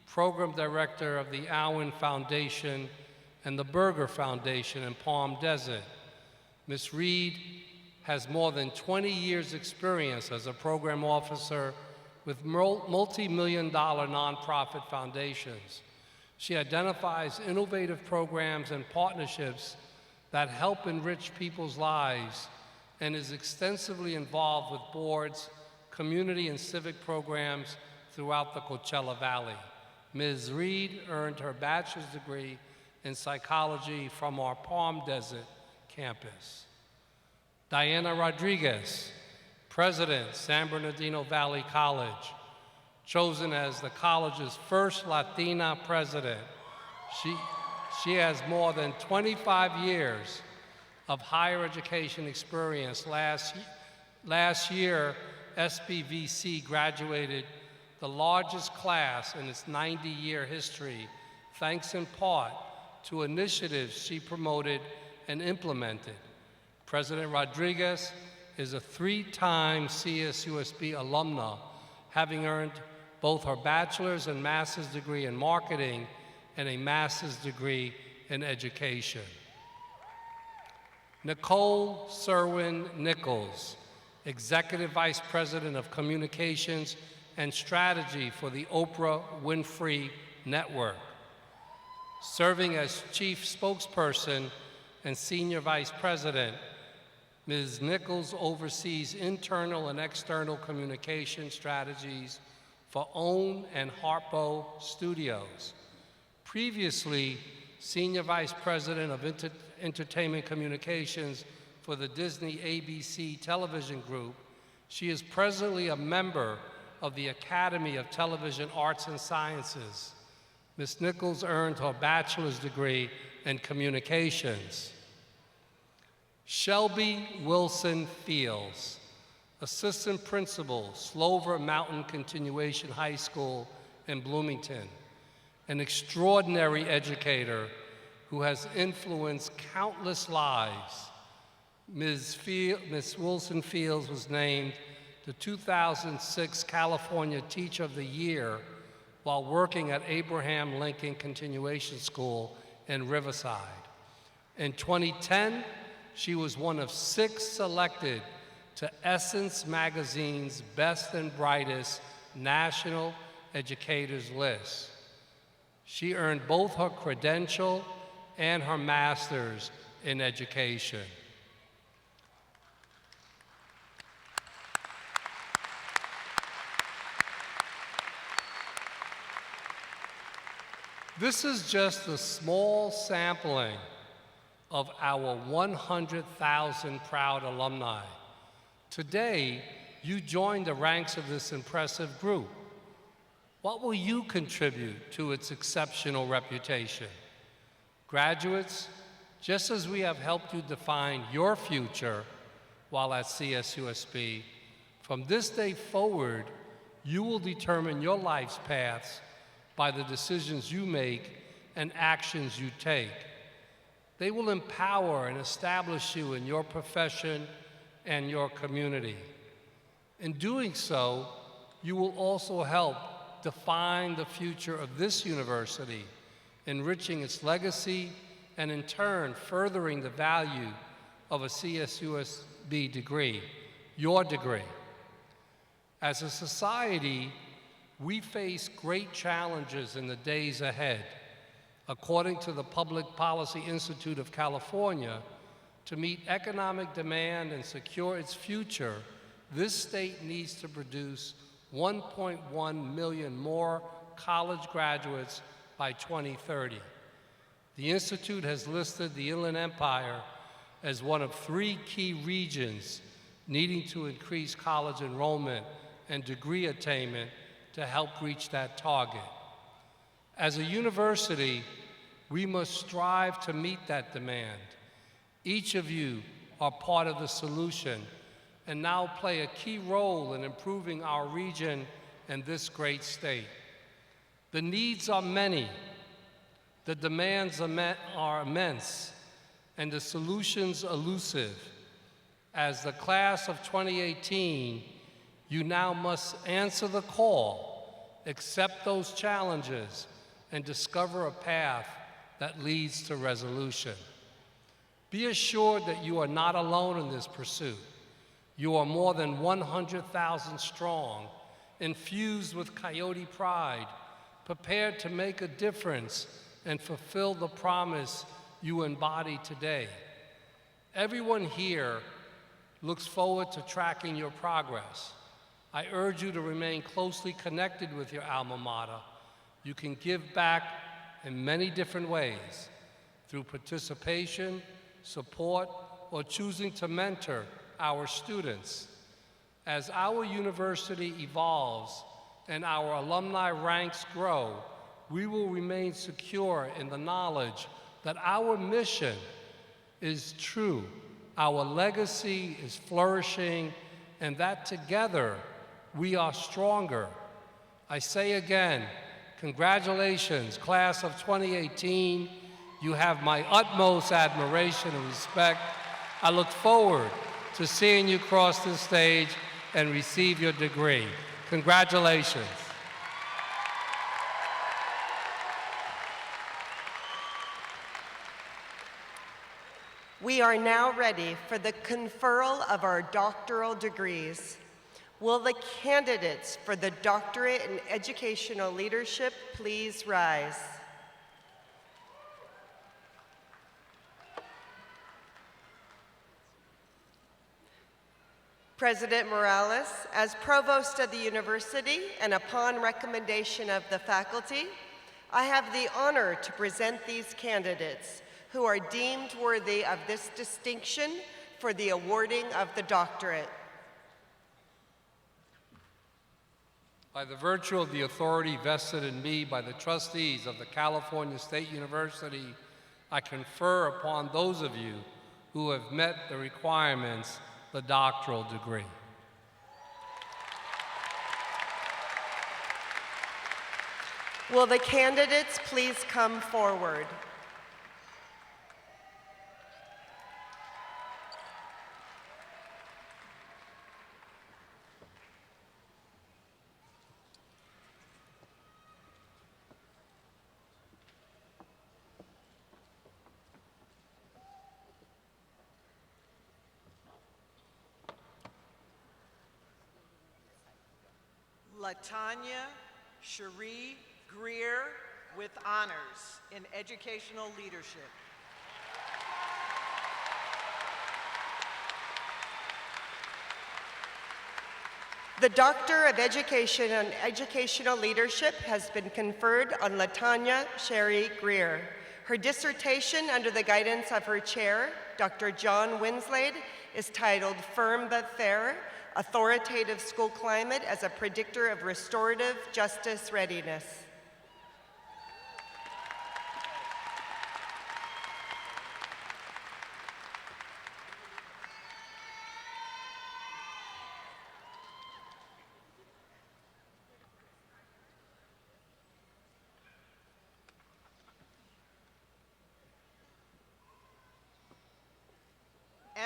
Program Director of the Alwyn Foundation and the Berger Foundation in Palm Desert. Ms. Reed has more than 20 years' experience as a program officer with multi-million-dollar nonprofit foundations. She identifies innovative programs and partnerships that help enrich people's lives and is extensively involved with boards, community and civic programs throughout the Coachella Valley. Ms. Reed earned her bachelor's degree in psychology from our Palm Desert campus. Diana Rodriguez, President, San Bernardino Valley College, chosen as the college's first Latina president. She has more than 25 years of higher education experience. Last year, SBVC graduated the largest class in its 90-year history, thanks in part to initiatives she promoted and implemented. President Rodriguez is a 3-time CSUSB alumna, having earned both her bachelor's and master's degree in marketing and a master's degree in education. Nicole Serwin Nichols, Executive Vice President of Communications and Strategy for the Oprah Winfrey Network. Serving as Chief Spokesperson and Senior Vice President, Ms. Nichols oversees internal and external communication strategies for OWN and Harpo Studios. Previously, Senior Vice President of Entertainment Communications for the Disney ABC Television Group, she is presently a member of the Academy of Television Arts and Sciences. Ms. Nichols earned her bachelor's degree in communications. Shelby Wilson Fields, Assistant Principal, Slover Mountain Continuation High School in Bloomington, an extraordinary educator who has influenced countless lives. Ms. Wilson Fields was named the 2006 California Teacher of the Year while working at Abraham Lincoln Continuation School in Riverside. In 2010, she was one of 6 selected to Essence Magazine's Best and Brightest National Educators list. She earned both her credential and her master's in education. This is just a small sampling of our 100,000 proud alumni. Today, you join the ranks of this impressive group. What will you contribute to its exceptional reputation? Graduates, just as we have helped you define your future while at CSUSB, from this day forward, you will determine your life's paths by the decisions you make and actions you take. They will empower and establish you in your profession and your community. In doing so, you will also help define the future of this university, enriching its legacy and in turn furthering the value of a CSUSB degree, your degree. As a society, we face great challenges in the days ahead. According to the Public Policy Institute of California, to meet economic demand and secure its future, this state needs to produce 1.1 million more college graduates by 2030. The Institute has listed the Inland Empire as one of 3 key regions needing to increase college enrollment and degree attainment to help reach that target. As a university, we must strive to meet that demand. Each of you are part of the solution and now play a key role in improving our region and this great state. The needs are many, the demands are immense, and the solutions elusive. As the class of 2018, you now must answer the call, accept those challenges, and discover a path that leads to resolution. Be assured that you are not alone in this pursuit. You are more than 100,000 strong, infused with Coyote pride, prepared to make a difference and fulfill the promise you embody today. Everyone here looks forward to tracking your progress. I urge you to remain closely connected with your alma mater. You can give back in many different ways, through participation, support, or choosing to mentor our students. As our university evolves and our alumni ranks grow, we will remain secure in the knowledge that our mission is true, our legacy is flourishing, and that together we are stronger. I say again, congratulations, class of 2018. You have my utmost admiration and respect. I look forward to seeing you cross this stage and receive your degree. Congratulations. We are now ready for the conferral of our doctoral degrees. Will the candidates for the Doctorate in Educational Leadership please rise? President Morales, as Provost of the University and upon recommendation of the faculty, I have the honor to present these candidates who are deemed worthy of this distinction for the awarding of the doctorate. By the virtue of the authority vested in me by the trustees of the California State University, I confer upon those of you who have met the requirements the doctoral degree. Will the candidates please come forward? LaTanya Cherie Greer with honors in educational leadership. The Doctor of Education and Educational Leadership has been conferred on LaTanya Cherie Greer. Her dissertation under the guidance of her chair, Dr. John Winslade, is titled Firm but Fair, Authoritative School Climate as a Predictor of Restorative Justice Readiness.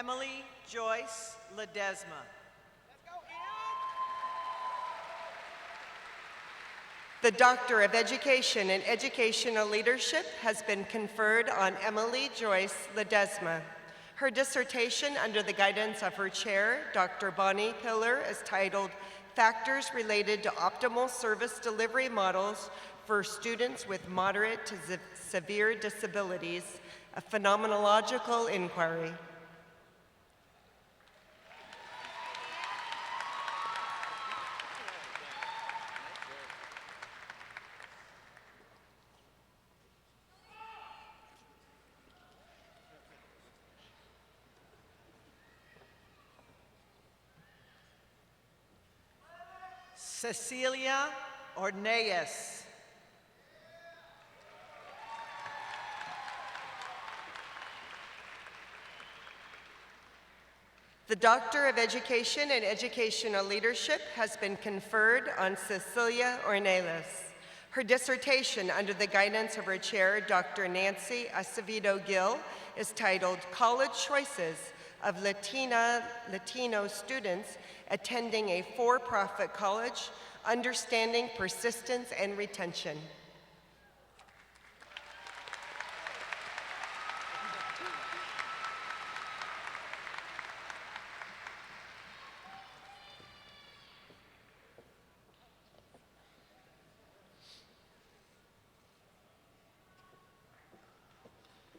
Emily Joyce Ledesma. The Doctor of Education and Educational Leadership has been conferred on Emily Joyce Ledesma. Her dissertation under the guidance of her chair, Dr. Bonnie Pillar, is titled Factors Related to Optimal Service Delivery Models for Students with Moderate to Severe Disabilities, a Phenomenological Inquiry. Cecilia Orneas. The Doctor of Education and Educational Leadership has been conferred on Cecilia Ornelas. Her dissertation under the guidance of her chair, Dr. Nancy Acevedo Gill, is titled College Choices of Latino Students Attending a For-Profit College, Understanding Persistence and Retention.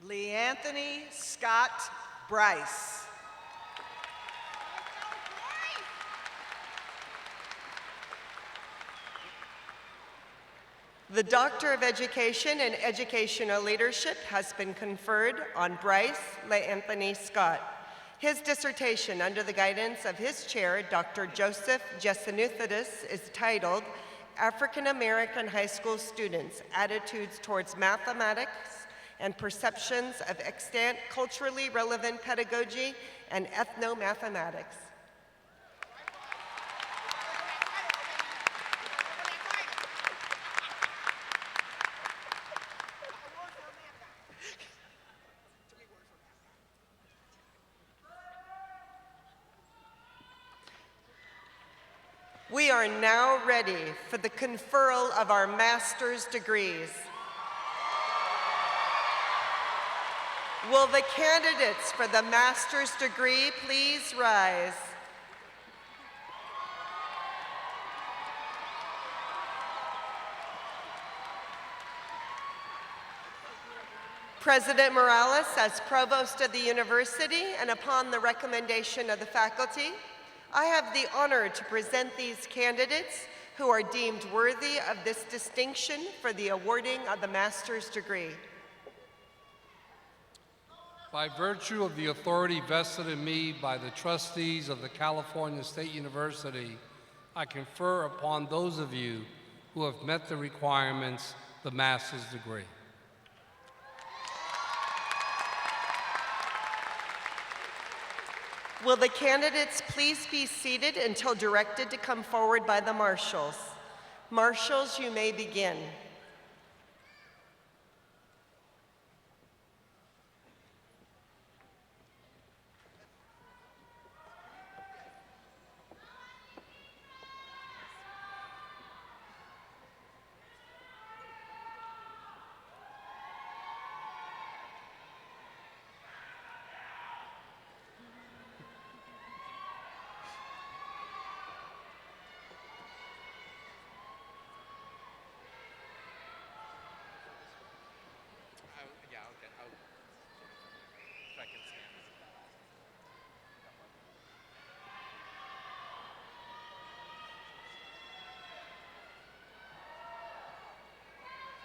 Leanthony Scott Bryce. The Doctor of Education and Educational Leadership has been conferred on Bryce LeAnthony Scott. His dissertation under the guidance of his chair, Dr. Joseph Jesanouthidis, is titled African American High School Students' Attitudes Towards Mathematics and Perceptions of Extant Culturally Relevant Pedagogy and Ethnomathematics. We are now ready for the conferral of our master's degrees. Will the candidates for the master's degree please rise? President Morales, as provost of the university and upon the recommendation of the faculty, I have the honor to present these candidates who are deemed worthy of this distinction for the awarding of the master's degree. By virtue of the authority vested in me by the trustees of the California State University, I confer upon those of you who have met the requirements the master's degree. Will the candidates please be seated until directed to come forward by the marshals? Marshals, you may begin.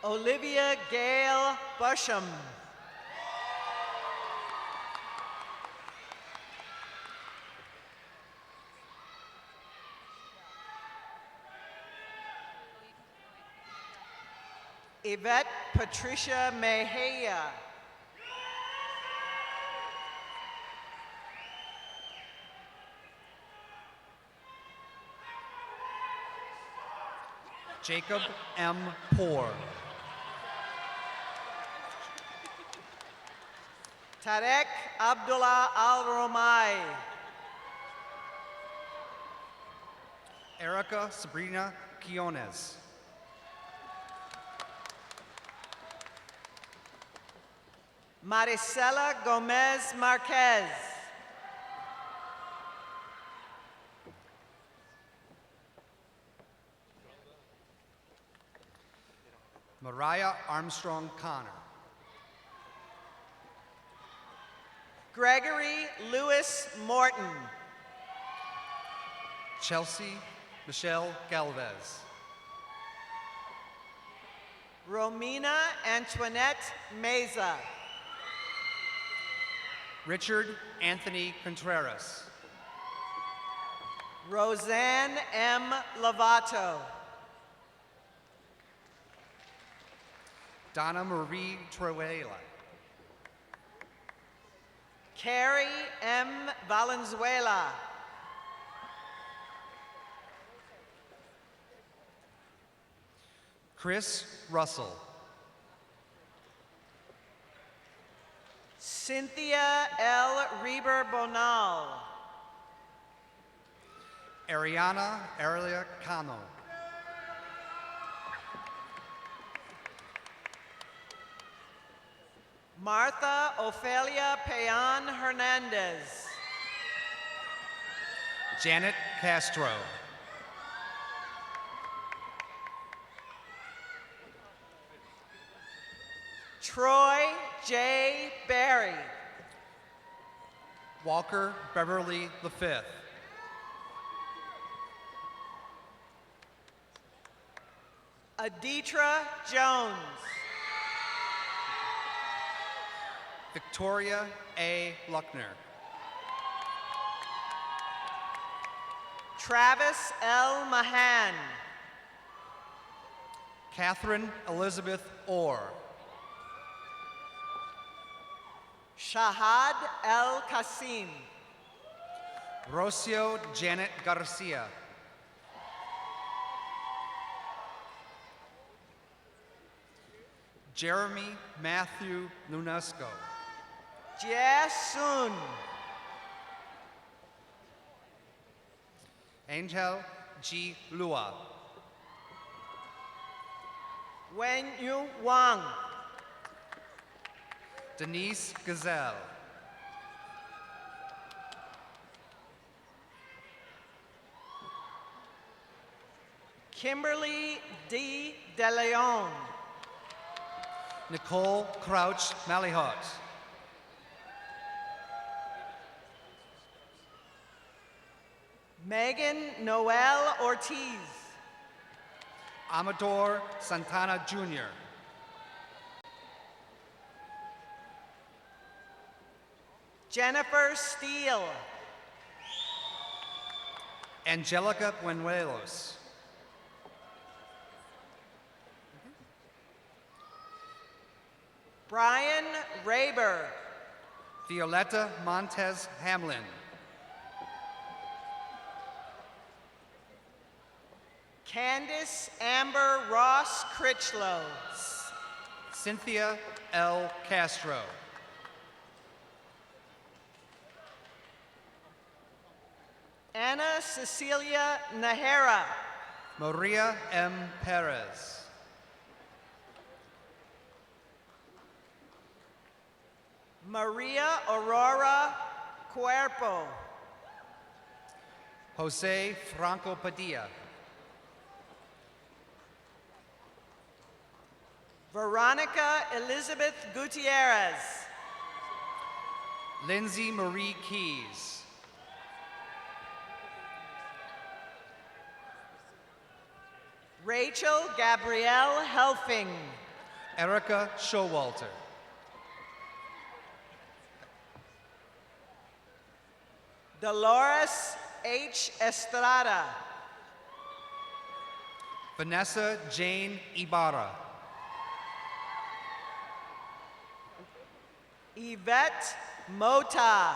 Olivia Gale Busham. Yvette Patricia Mejia. Jacob M. Poor. Tarek Abdullah Al-Romai. Erica Sabrina Quiones. Maricela Gomez Marquez. Mariah Armstrong Connor. Gregory Lewis Morton. Chelsea Michelle Galvez. Romina Antoinette Meza. Richard Anthony Contreras. Roseanne M. Lovato. Donna Marie Truela. Carrie M. Valenzuela. Chris Russell. Cynthia L. Reber Bonal. Ariana Aurelia Cano. Martha Ophelia Payan Hernandez. Janet Castro. Troy J. Barry. Walker Beverly V. Aditra Jones. Victoria A. Luckner. Travis L. Mahan. Catherine Elizabeth Orr. Shahad El Qasim. Rocio Janet Garcia. Jeremy Matthew Lunesco. Jasun. Angel G. Lua. Wen Yu Wang. Denise Gazelle. Kimberly D. De Leon. Nicole Crouch Malihot. Megan Noel Ortiz. Amador Santana Jr. Jennifer Steele. Angelica Buenuelos. Brian Raber. Violetta Montez Hamlin. Candace Amber Ross Critchlow. Cynthia L. Castro. Anna Cecilia Nahara. Maria M. Perez. Maria Aurora Cuerpo. Jose Franco Padilla. Veronica Elizabeth Gutierrez. Lindsay Marie Keys. Rachel Gabrielle Helfing. Erica Showalter. Dolores H. Estrada. Vanessa Jane Ibarra. Yvette Mota.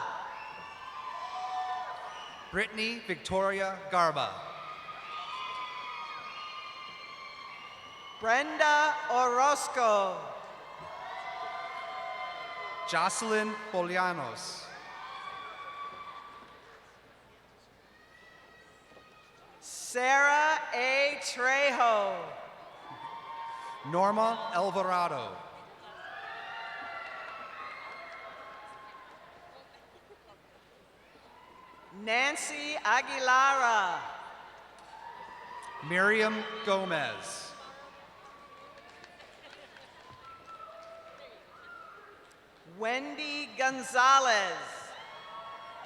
Brittany Victoria Garba. Brenda Orozco. Jocelyn Bolianos. Sarah A. Trejo. Norma Alvarado. Nancy Aguilara. Miriam Gomez. Wendy Gonzalez.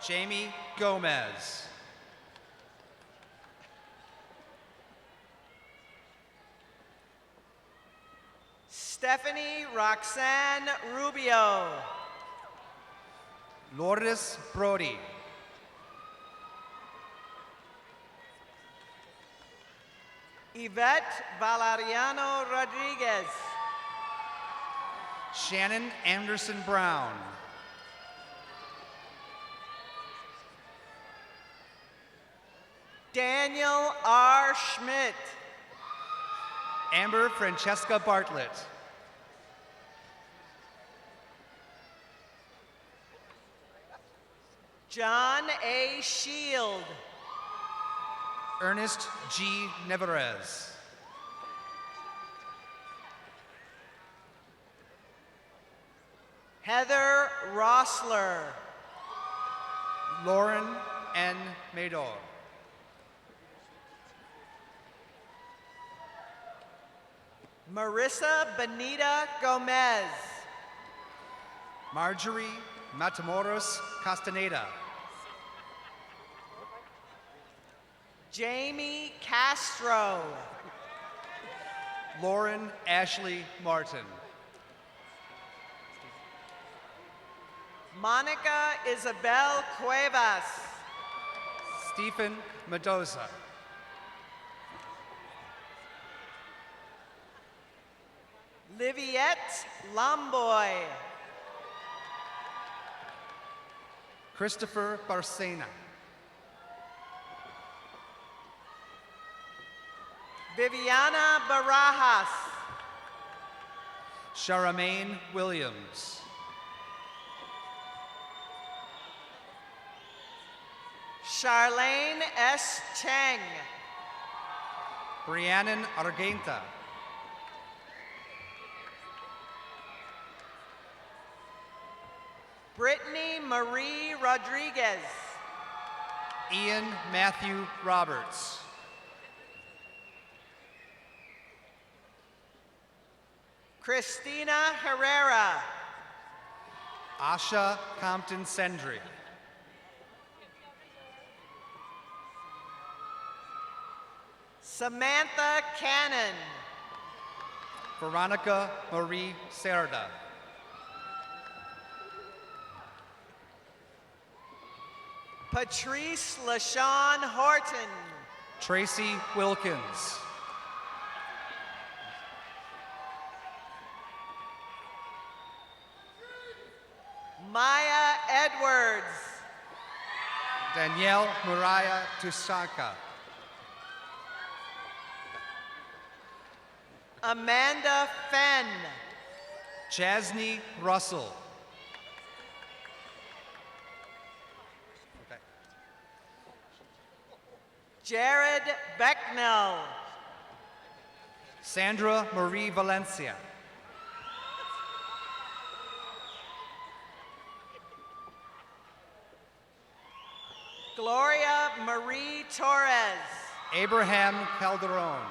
Jamie Gomez. Stephanie Roxanne Rubio. Lourdes Brody. Yvette Valeriano Rodriguez. Shannon Anderson Brown. Daniel R. Schmidt. Amber Francesca Bartlett. John A. Shield. Ernest G. Nevarez. Heather Rossler. Lauren N. Mador. Marissa Benita Gomez. Marjorie Matamoros Castaneda. Jamie Castro. Lauren Ashley Martin. Monica Isabel Cuevas. Stephen Mendoza. Liviette Lomboy. Christopher Barcena. Viviana Barajas. Charamaine Williams. Charlene S. Cheng. Rhiannon Argenta. Brittany Marie Rodriguez. Ian Matthew Roberts. Christina Herrera. Asha Compton Sendry. Samantha Cannon. Veronica Marie Cerda. Patrice LaShawn Horton. Tracy Wilkins. Maya Edwards. Danielle Mariah Tusanka. Amanda Fenn. Jasny Russell. Jared Becknell. Sandra Marie Valencia. Gloria Marie Torres. Abraham Calderon.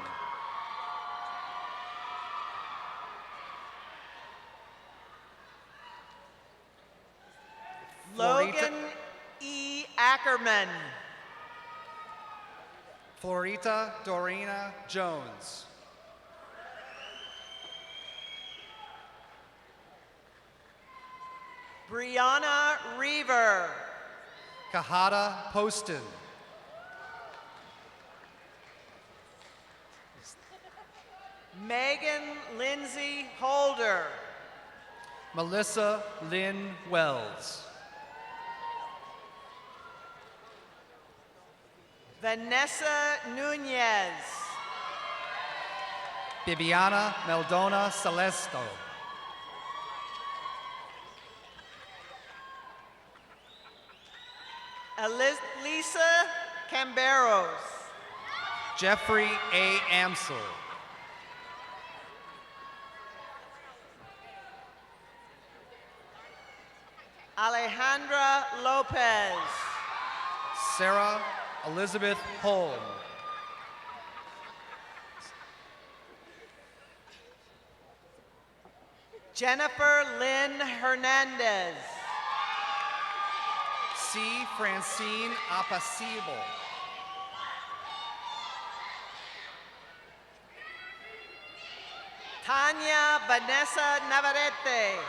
Logan E. Ackerman. Florita Dorina Jones. Brianna Reaver. Kahada Poston. Megan Lindsay Holder. Melissa Lynn Wells. Vanessa Nunez. Bibiana Meldona Celesto. Lisa Camberos. Jeffrey A. Amsel. Alejandra Lopez. Sarah Elizabeth Holm. Jennifer Lynn Hernandez. C. Francine Apacible. Tanya Vanessa Navarrete.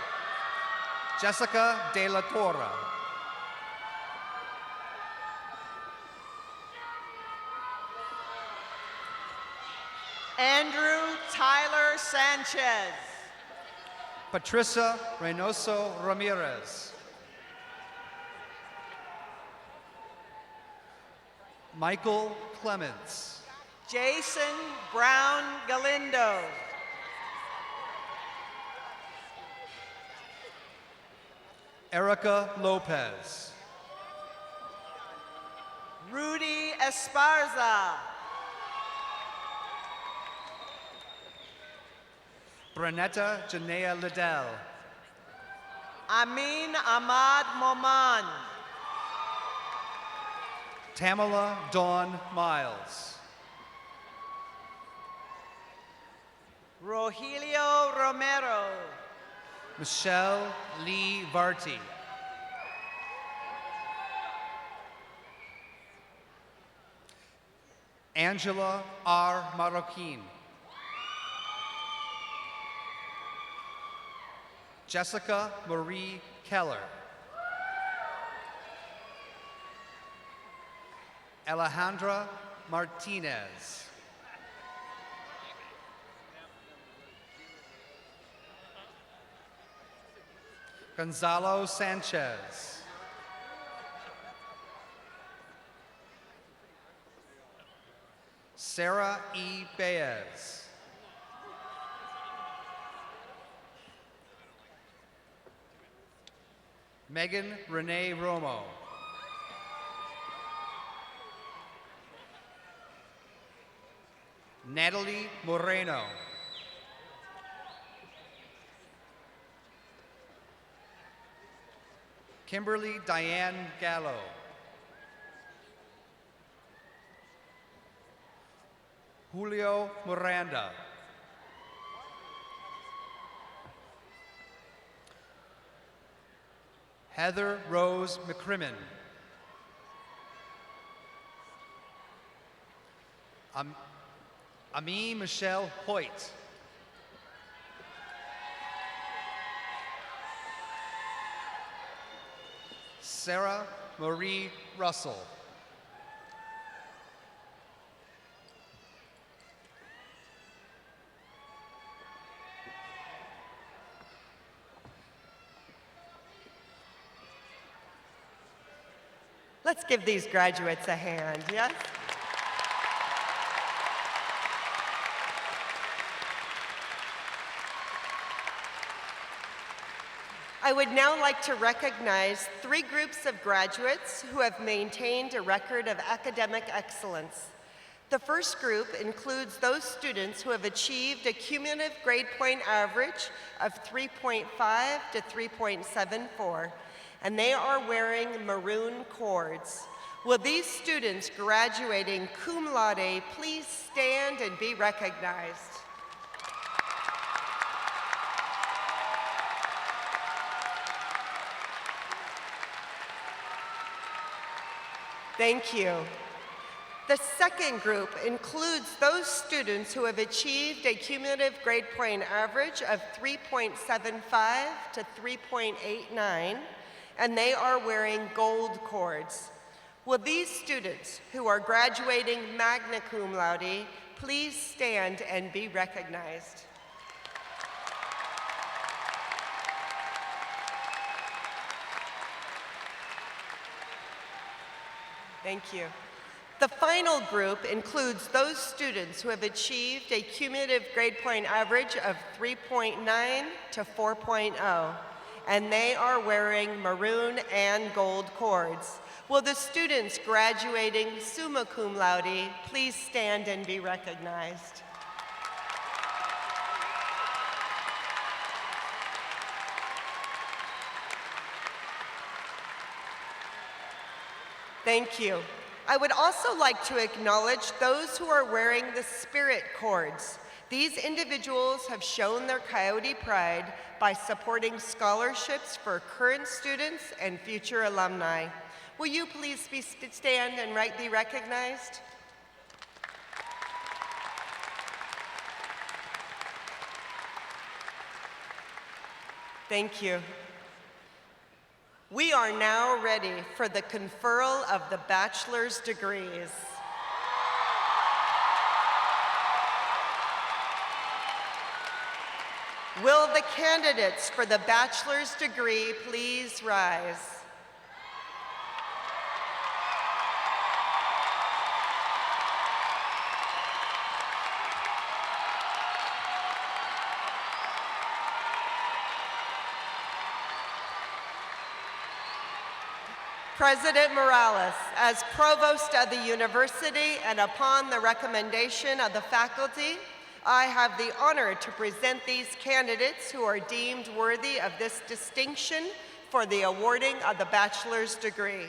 Jessica De La Torre. Andrew Tyler Sanchez. Patricia Reynoso Ramirez. Michael Clements. Jason Brown Galindo. Erica Lopez. Rudy Esparza. Brunetta Janea Liddell. Amin Ahmad Moman. Tamala Dawn Miles. Rogelio Romero. Michelle Lee Varty. Angela R. Marroquin. Jessica Marie Keller. Alejandra Martinez. Gonzalo Sanchez. Sarah E. Baez. Megan Renee Romo. Natalie Moreno. Kimberly Diane Gallo. Julio Miranda. Heather Rose McCrimmon. Ami Michelle Hoyt. Sarah Marie Russell. Let's give these graduates a hand, yes? I would now like to recognize 3 groups of graduates who have maintained a record of academic excellence. The first group includes those students who have achieved a cumulative grade point average of 3.5 to 3.74, and they are wearing maroon cords. Will these students graduating cum laude please stand and be recognized? Thank you. The second group includes those students who have achieved a cumulative grade point average of 3.75 to 3.89, and they are wearing gold cords. Will these students who are graduating magna cum laude please stand and be recognized? Thank you. The final group includes those students who have achieved a cumulative grade point average of 3.9 to 4.0, and they are wearing maroon and gold cords. Will the students graduating summa cum laude please stand and be recognized? Thank you. I would also like to acknowledge those who are wearing the spirit cords. These individuals have shown their Coyote pride by supporting scholarships for current students and future alumni. Will you please stand and be recognized? Thank you. We are now ready for the conferral of the bachelor's degrees. Will the candidates for the bachelor's degree please rise? President Morales, as Provost of the University and upon the recommendation of the faculty, I have the honor to present these candidates who are deemed worthy of this distinction for the awarding of the bachelor's degree.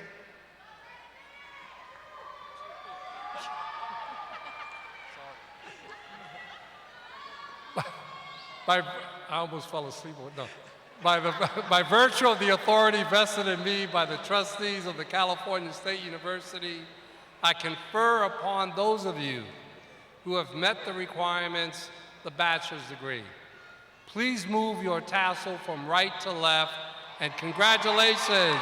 I almost fell asleep. No. By virtue of the authority vested in me by the trustees of the California State University, I confer upon those of you who have met the requirements the bachelor's degree. Please move your tassel from right to left, and congratulations.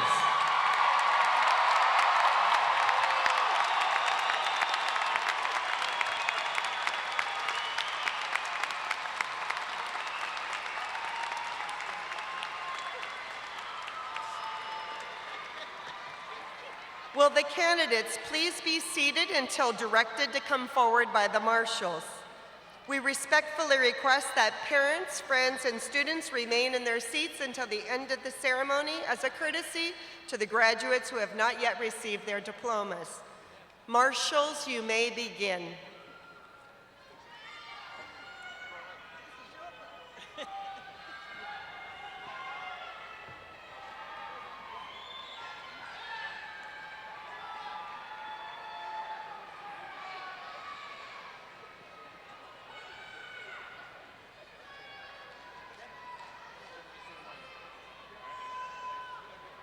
Will the candidates please be seated until directed to come forward by the marshals? We respectfully request that parents, friends, and students remain in their seats until the end of the ceremony as a courtesy to the graduates who have not yet received their diplomas. Marshals, you may begin.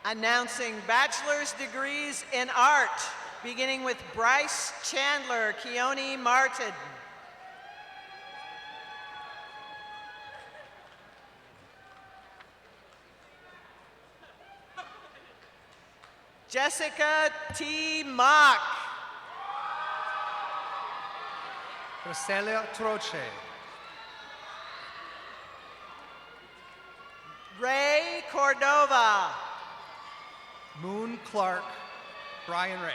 Announcing bachelor's degrees in art, beginning with Bryce Chandler, Keone Martin. Jessica T. Mock. Roselia Troche. Ray Cordova. Moon Clark. Brian Ray.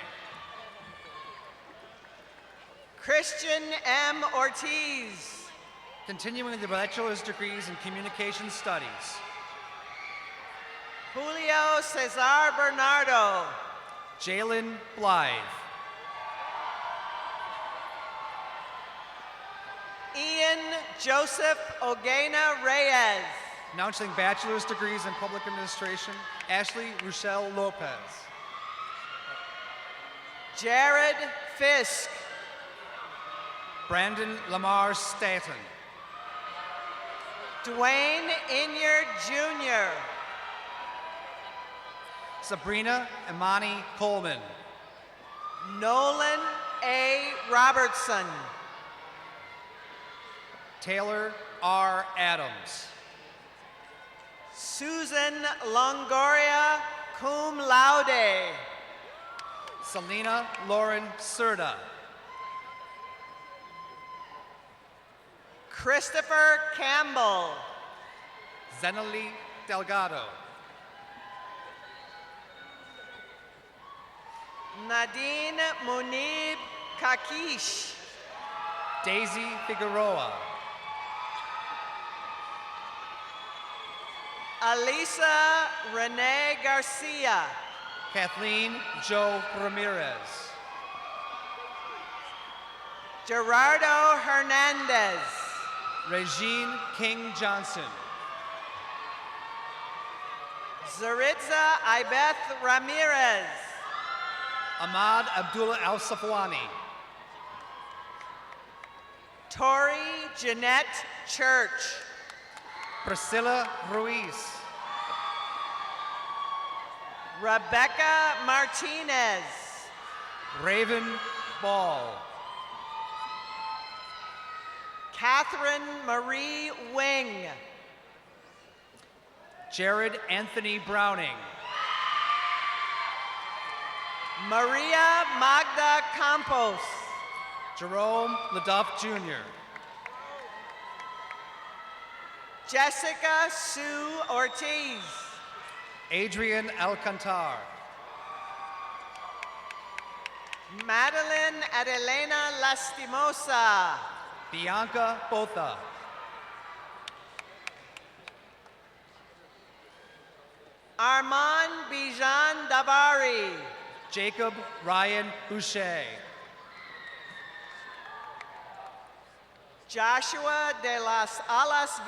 Christian M. Ortiz. Continuing the bachelor's degrees in communication studies. Julio Cesar Bernardo. Jalen Blythe. Ian Joseph Ogena Reyes. Announcing bachelor's degrees in public administration, Ashley Rochelle Lopez. Jared Fisk. Brandon Lamar Staton. Dwayne Inyard Jr. Sabrina Imani Coleman. Nolan A. Robertson. Taylor R. Adams. Susan Longoria, cum laude. Selena Lauren Serda. Christopher Campbell. Zenali Delgado. Nadine Munib Kakish. Daisy Figueroa. Alisa Renee Garcia. Kathleen Joe Ramirez. Gerardo Hernandez. Regine King Johnson. Zaritza Ibeth Ramirez. Ahmad Abdullah Al Safwani. Tori Jeanette Church. Priscilla Ruiz. Rebecca Martinez. Raven Ball. Catherine Marie Wing. Jared Anthony Browning. Maria Magda Campos. Jerome LaDuff Jr. Jessica Sue Ortiz. Adrian Alcantar. Madeline Adelena Lastimosa. Bianca Botha. Armand Bijan Davari. Jacob Ryan Boucher. Joshua de las Alas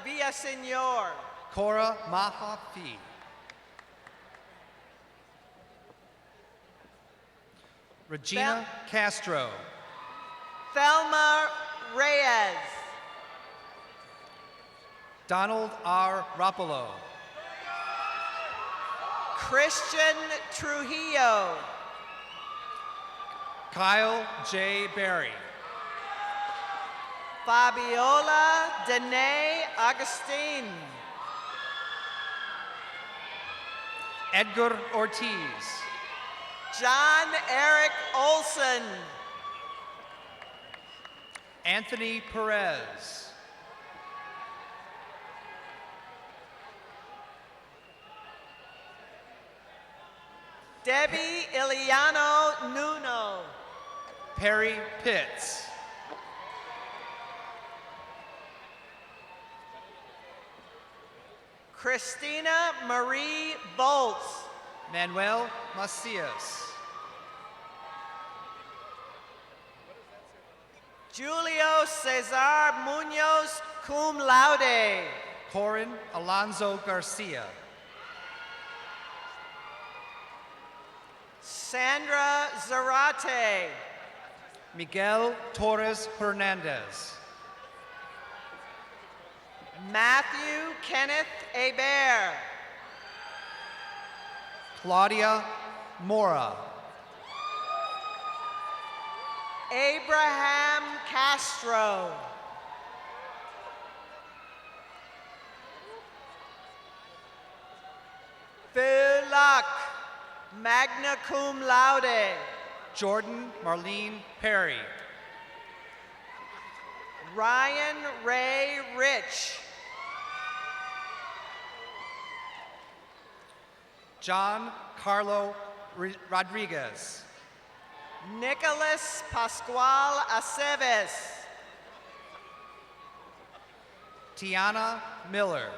Villaseñor. Cora Mahafi. Regina Castro. Thelma Reyes. Donald R. Rapolo. Christian Trujillo. Kyle J. Berry. Fabiola Danae Augustine. Edgar Ortiz. John Eric Olson. Anthony Perez. Debbie Iliano Nuno. Perry Pitts. Christina Marie Bolts. Manuel Macias. Julio Cesar Munoz, cum laude. Corin Alonso Garcia. Sandra Zarate. Miguel Torres Hernandez. Matthew Kenneth Hebert. Claudia Mora. Abraham Castro. Phil Luck, magna cum laude. Jordan Marlene Perry. Ryan Ray Rich. John Carlo Rodriguez. Nicholas Pascual Aceves. Tiana Miller.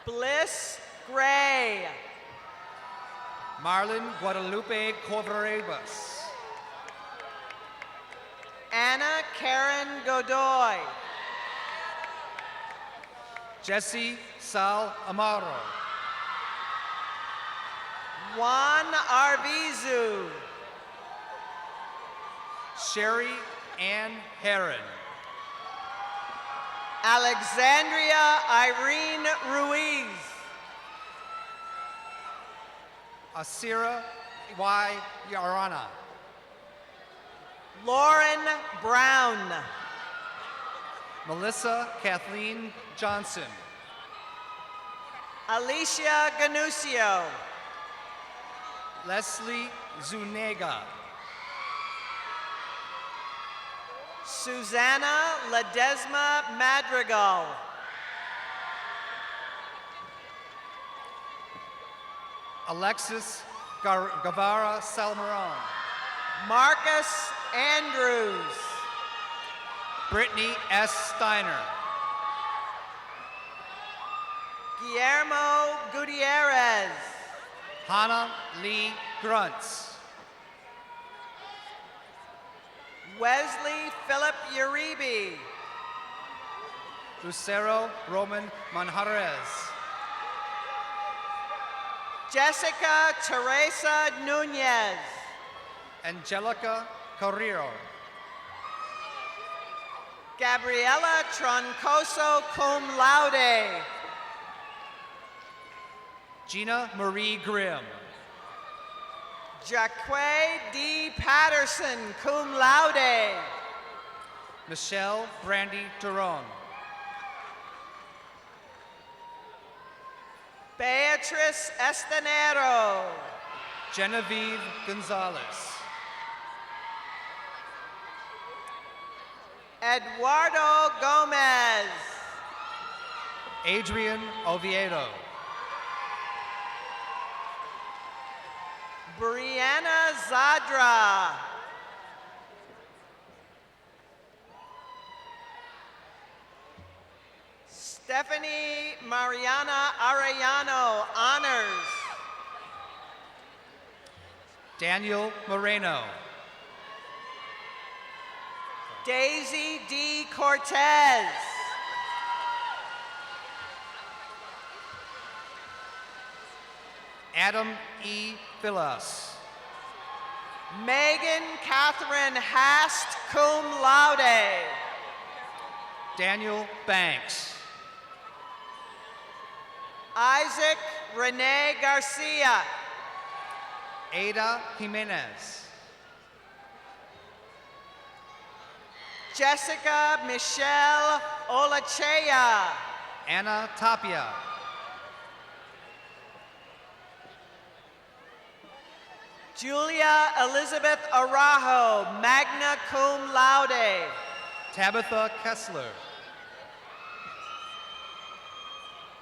Bliss Gray. Marlon Guadalupe Covarrubias. Anna Karen Godoy. Jesse Sal Amaro. Juan Arvizu. Sherry Ann Heron. Alexandria Irene Ruiz. Asira Y. Yarana. Lauren Brown. Melissa Kathleen Johnson. Alicia Ganusio. Leslie Zuniga. Susanna Ledesma Madrigal. Alexis Guevara Salmaron. Marcus Andrews. Brittany S. Steiner. Guillermo Gutierrez. Hannah Lee Gruntz. Wesley Philip Uribe. Lucero Roman Manjarez. Jessica Teresa Nunez. Angelica Carrillo. Gabriela Troncoso cum laude. Gina Marie Grimm. Jaquay D. Patterson cum laude. Michelle Brandy Turon. Beatrice Estanero. Genevieve Gonzalez. Eduardo Gomez. Adrian Oviedo. Brianna Zadra. Stephanie Mariana Arellano, honors. Daniel Moreno. Daisy D. Cortez. Adam E. Villas. Megan Catherine Hast, cum laude. Daniel Banks. Isaac Rene Garcia. Ada Jimenez. Jessica Michelle Olachea. Anna Tapia. Julia Elizabeth Arajo, magna cum laude. Tabitha Kessler.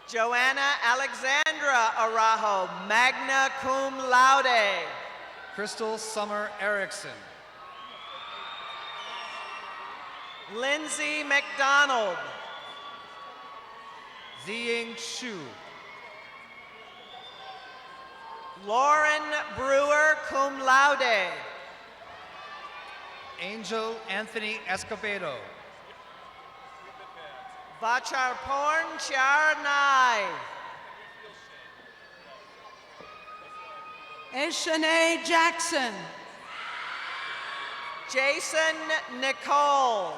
Joanna Alexandra Arajo, magna cum laude. Crystal Summer Erickson. Lindsay McDonald. Ziying Shu. Lauren Brewer, cum laude. Angel Anthony Escobedo. Vacharporn Charnai. Eshanae Jackson. Jason Nicole.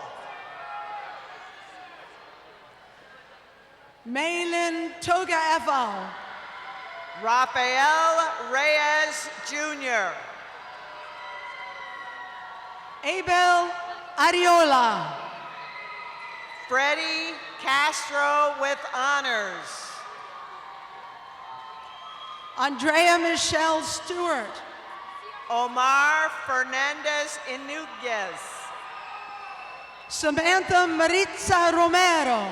Maylin Togaeval. Rafael Reyes Jr. Abel Ariola. Freddie Castro with honors. Andrea Michelle Stewart. Omar Fernandez Inuguez. Samantha Maritza Romero.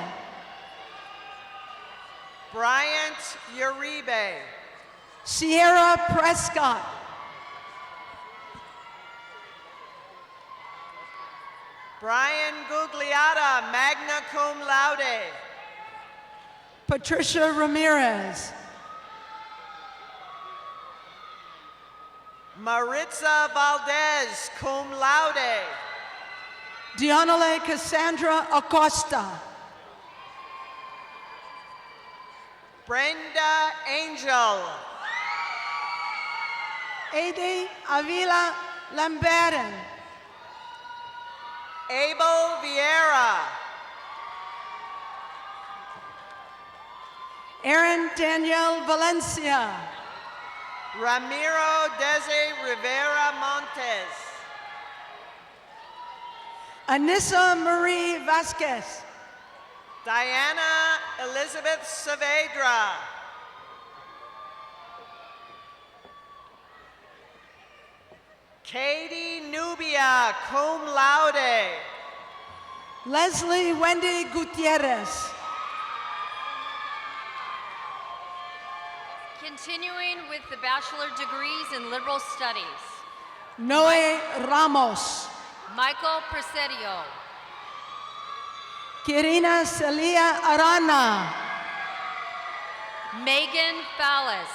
Bryant Uribe. Sierra Prescott. Brian Gugliotta, magna cum laude. Patricia Ramirez. Maritza Valdez, cum laude. Dionale Cassandra Acosta. Brenda Angel. Ade Avila Lambaran. Abel Vieira. Erin Danielle Valencia. Ramiro Deze Rivera Montes. Anissa Marie Vasquez. Diana Elizabeth Saavedra. Katie Nubia, cum laude. Leslie Wendy Gutierrez. Continuing with the bachelor degrees in liberal studies, Noe Ramos. Michael Presidio, Kirina Celia Arana. Megan Fallis,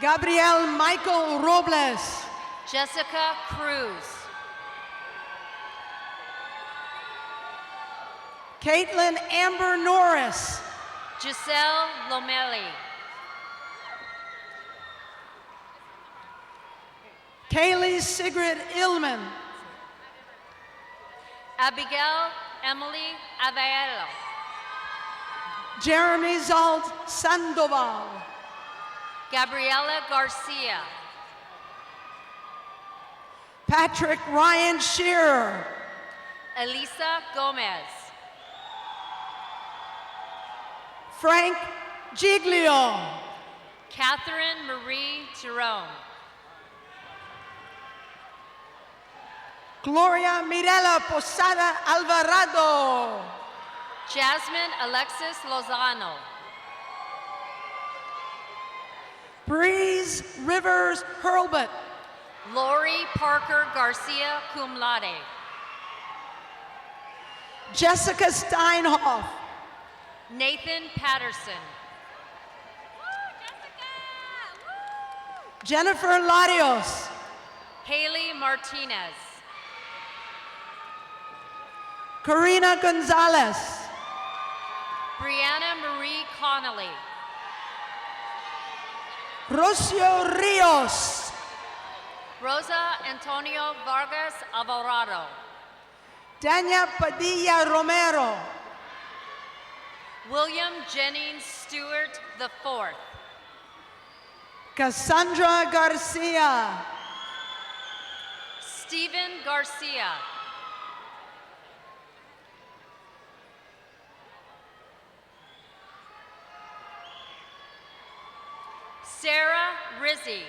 Gabriel Michael Robles. Jessica Cruz, Caitlin Amber Norris. Giselle Lomeli, Kaylee Sigrid Illman. Abigail Emily Avello, Jeremy Zalt Sandoval. Gabriela Garcia, Patrick Ryan Shearer. Elisa Gomez, Frank Giglio. Catherine Marie Jerome, Gloria Mirela Posada Alvarado. Jasmine Alexis Lozano, Breeze Rivers Hurlbut. Lori Parker Garcia cum laude, Jessica Steinhoff. Nathan Patterson, Jennifer Larios. Haley Martinez, Karina Gonzalez. Brianna Marie Connolly, Rocio Rios. Rosa Antonio Vargas Alvarado, Dania Padilla Romero. William Jennings Stewart IV, Cassandra Garcia. Stephen Garcia, Sarah Rizzi,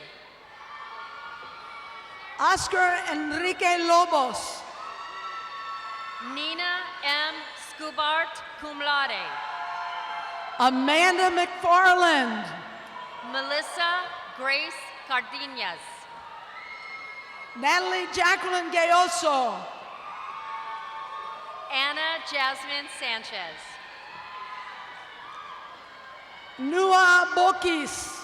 Oscar Enrique Lobos. Nina M. Scubart cum laude, Amanda McFarland. Melissa Grace Cardenas, Natalie Jacqueline Gayoso. Anna Jasmine Sanchez, Nua Bokis.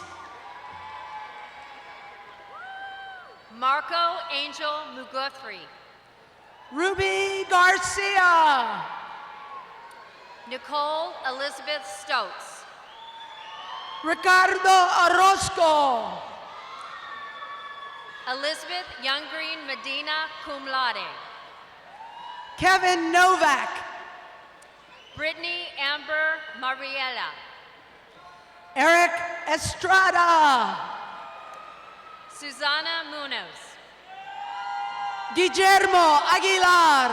Marco Angel Muguthri, Ruby Garcia. Nicole Elizabeth Stokes, Ricardo Orozco. Elizabeth Younggreen Medina cum laude, Kevin Novak. Brittany Amber Mariella, Eric Estrada. Susana Munoz, Guillermo Aguilar.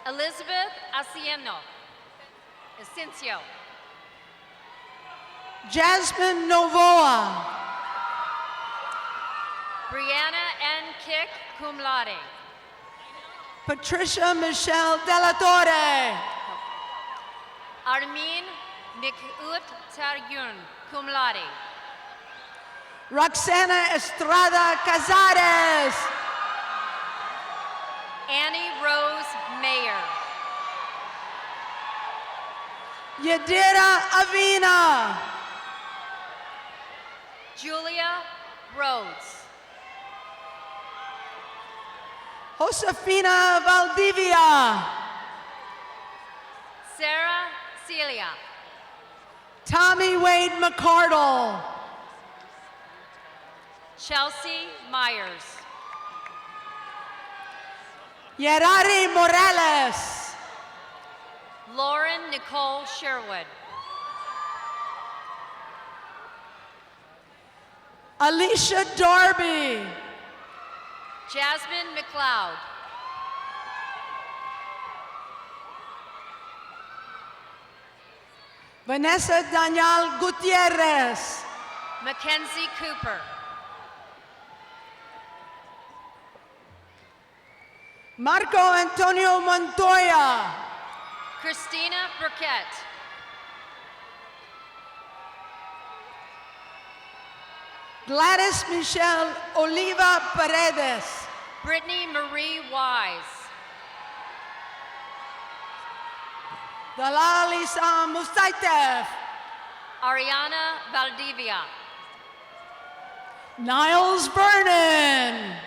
Elizabeth Asensio, Jasmine Novoa. Brianna N. Kick cum laude, Patricia Michelle Della Torre. Armin Mikut Taryun cum laude, Roxana Estrada Cazares. Annie Rose Mayer, Yadira Avina. Julia Rhodes, Josefina Valdivia. Sarah Celia, Tommy Wade McCardle. Chelsea Myers, Yerari Morales. Lauren Nicole Sherwood, Alicia Darby. Jasmine McLeod. Vanessa Daniel Gutierrez. Mackenzie Cooper. Marco Antonio Montoya. Christina Burkett. Gladys Michelle Oliva Paredes. Brittany Marie Wise. Dalalisa Mustaitev. Ariana Valdivia. Niles Vernon.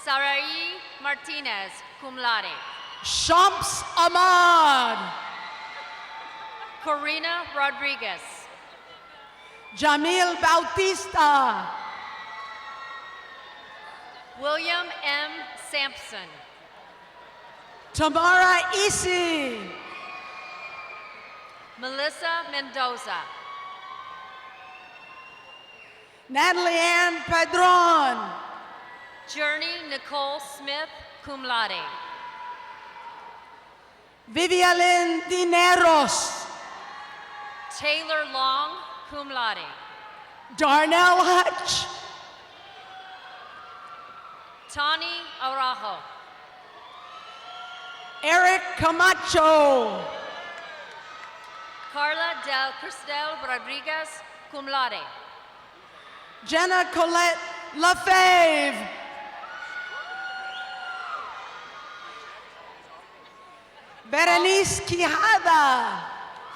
Sarai Martinez, cum laude. Shams Ahmad. Corina Rodriguez. Jamil Bautista. William M. Sampson. Tamara Isi. Melissa Mendoza. Natalie Ann Padron. Journey Nicole Smith, cum laude. Vivialyn Dineros. Taylor Long, cum laude. Darnell Hutch. Tani Araujo. Eric Camacho. Carla Del Cristel Rodriguez, cum laude. Jenna Colette LaFave. Berenice Quijada.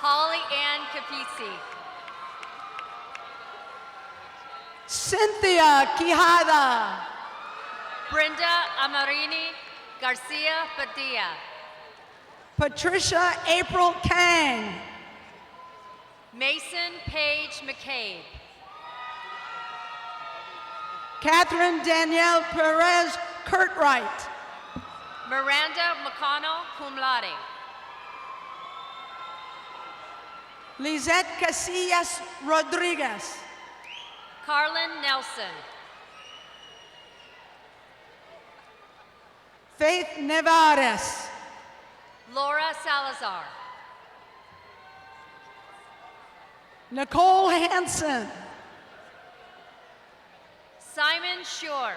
Holly Ann Capizzi. Cynthia Quijada. Brenda Amarini Garcia Padilla. Patricia April Kang. Mason Paige McCabe. Catherine Danielle Perez Curtright. Miranda McConnell, cum laude. Lizette Casillas Rodriguez. Carlin Nelson. Faith Nevares. Laura Salazar. Nicole Hansen. Simon Shore.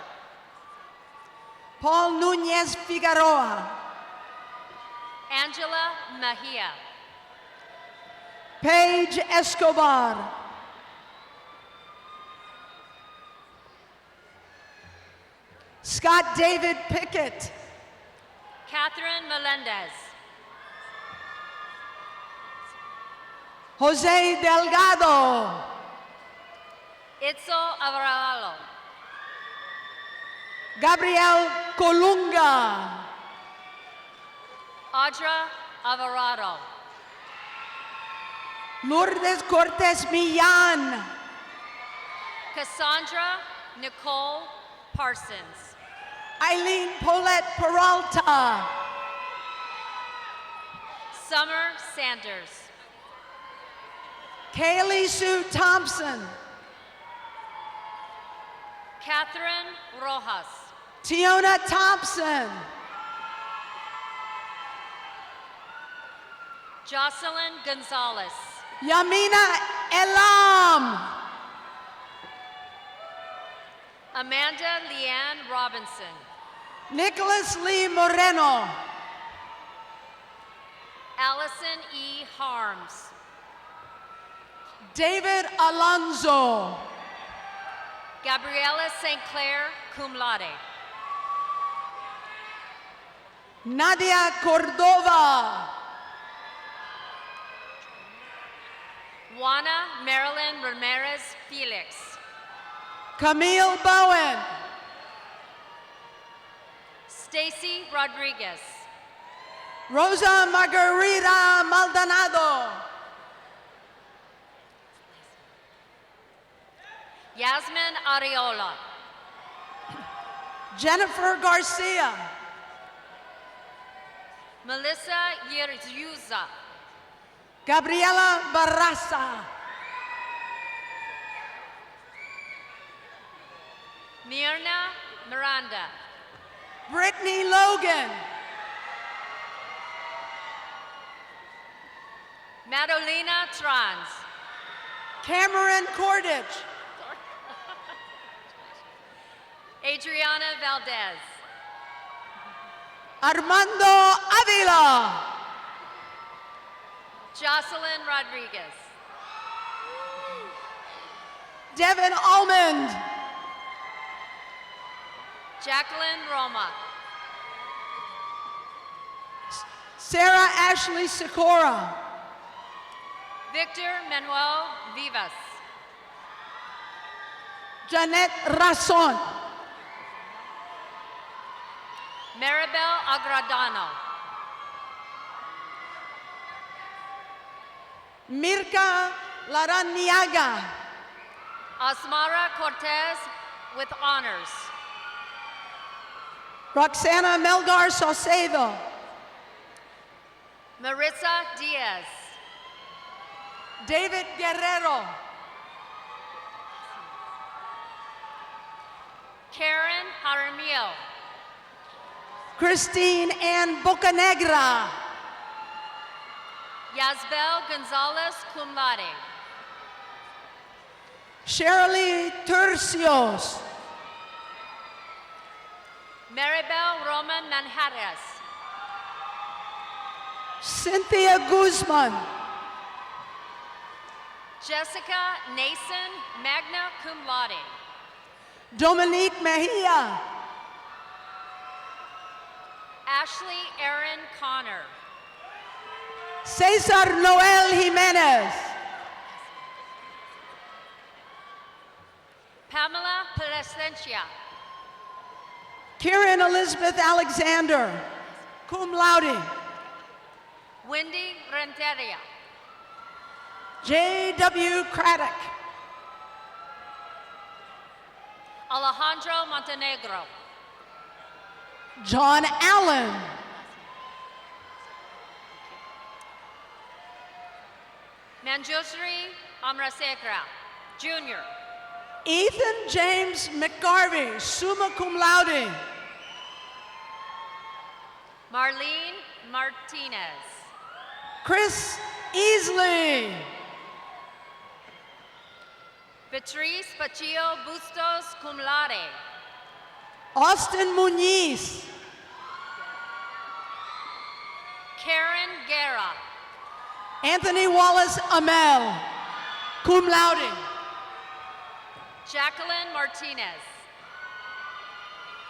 Paul Nunez Figueroa. Angela Mejia. Paige Escobar. Scott David Pickett. Catherine Melendez. Jose Delgado. Itzel Avaralo. Gabriel Colunga. Audra Alvarado. Lourdes Cortez Millan. Cassandra Nicole Parsons. Eileen Paulette Peralta. Summer Sanders. Kaylee Sue Thompson. Catherine Rojas. Tiona Thompson. Jocelyn Gonzalez. Yamina Elam. Amanda Leanne Robinson. Nicholas Lee Moreno. Allison E. Harms. David Alonso. Gabriela St. Clair, cum laude. Nadia Cordova. Juana Marilyn Ramirez Felix. Camille Bowen. Stacy Rodriguez. Rosa Margarita Maldonado. Yasmin Areola. Jennifer Garcia. Melissa Yerzuza. Gabriela Barraza. Mirna Miranda. Brittany Logan. Madolina Trans. Cameron Cordich. Adriana Valdez. Armando Avila. Jocelyn Rodriguez. Devin Almond. Jacqueline Roma. Sarah Ashley Sikora. Victor Manuel Vivas. Janet Rason. Maribel Agradano. Mirka Laraniaga. Asmara Cortez with honors. Roxana Melgar Saucedo. Marissa Diaz. David Guerrero. Karen Jaramillo. Christine Ann Bocanegra. Yazbel Gonzalez cum laude. Shirley Tercios. Maribel Roman Manjarres. Cynthia Guzman. Jessica Nason magna cum laude. Dominique Mejia. Ashley Erin Connor. Cesar Noel Jimenez. Pamela Placencia. Kieran Elizabeth Alexander. Cum laude. Wendy Renteria. J.W. Craddock. Alejandro Montenegro. John Allen. Manjusri Amrasekra, Jr. Ethan James McGarvey, summa cum laude. Marlene Martinez. Chris Easley. Beatriz Pachillo Bustos cum laude. Austin Muniz. Karen Guerra. Anthony Wallace Amel, cum laude. Jacqueline Martinez.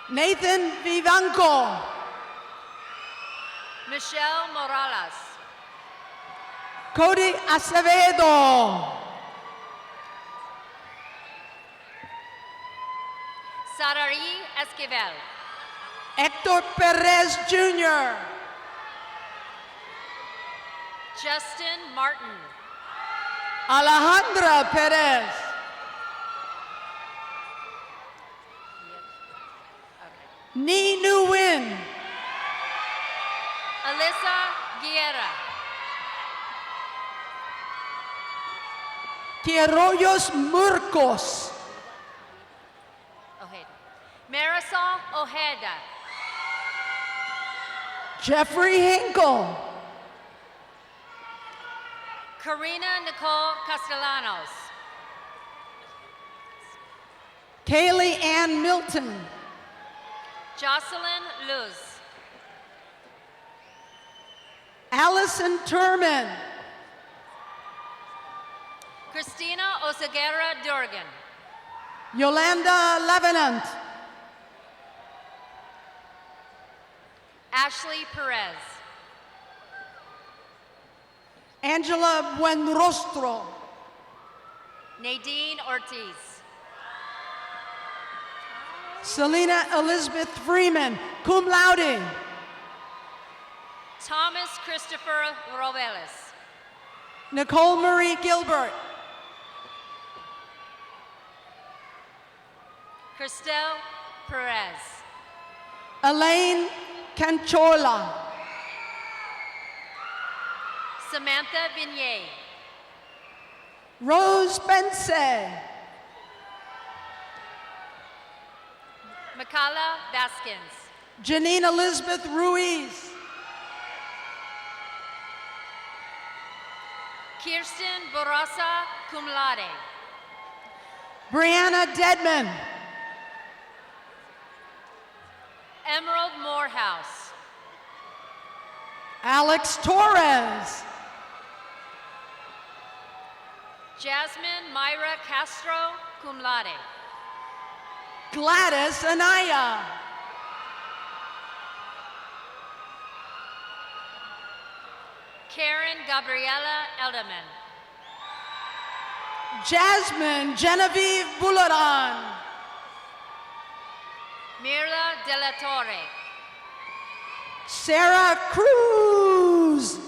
Nathan Vivanco. Michelle Morales. Cody Acevedo. Sarari Esquivel. Hector Perez Jr. Justin Martin. Alejandra Perez. Ni Nu Win. Alyssa Guerra. Quirollos Murcos. Ojeda. Marisol Ojeda. Jeffrey Hinkle. Karina Nicole Castellanos. Kaylee Ann Milton. Jocelyn Luz. Allison Turman. Christina Oseguera Durgan. Yolanda Levenant. Ashley Perez. Angela Buenrostro. Nadine Ortiz. Selena Elizabeth Freeman, cum laude. Thomas Christopher Roveles. Nicole Marie Gilbert. Christelle Perez. Elaine Canchola. Samantha Vignier. Rose Bense. Mikala Baskins. Janine Elizabeth Ruiz. Kirsten Borasa, cum laude. Brianna Dedman. Emerald Morehouse. Alex Torres. Jasmine Myra Castro, cum laude. Gladys Anaya. Karen Gabriela Elderman. Jasmine Genevieve Bularan. Mirla De La Torre. Sarah Cruz.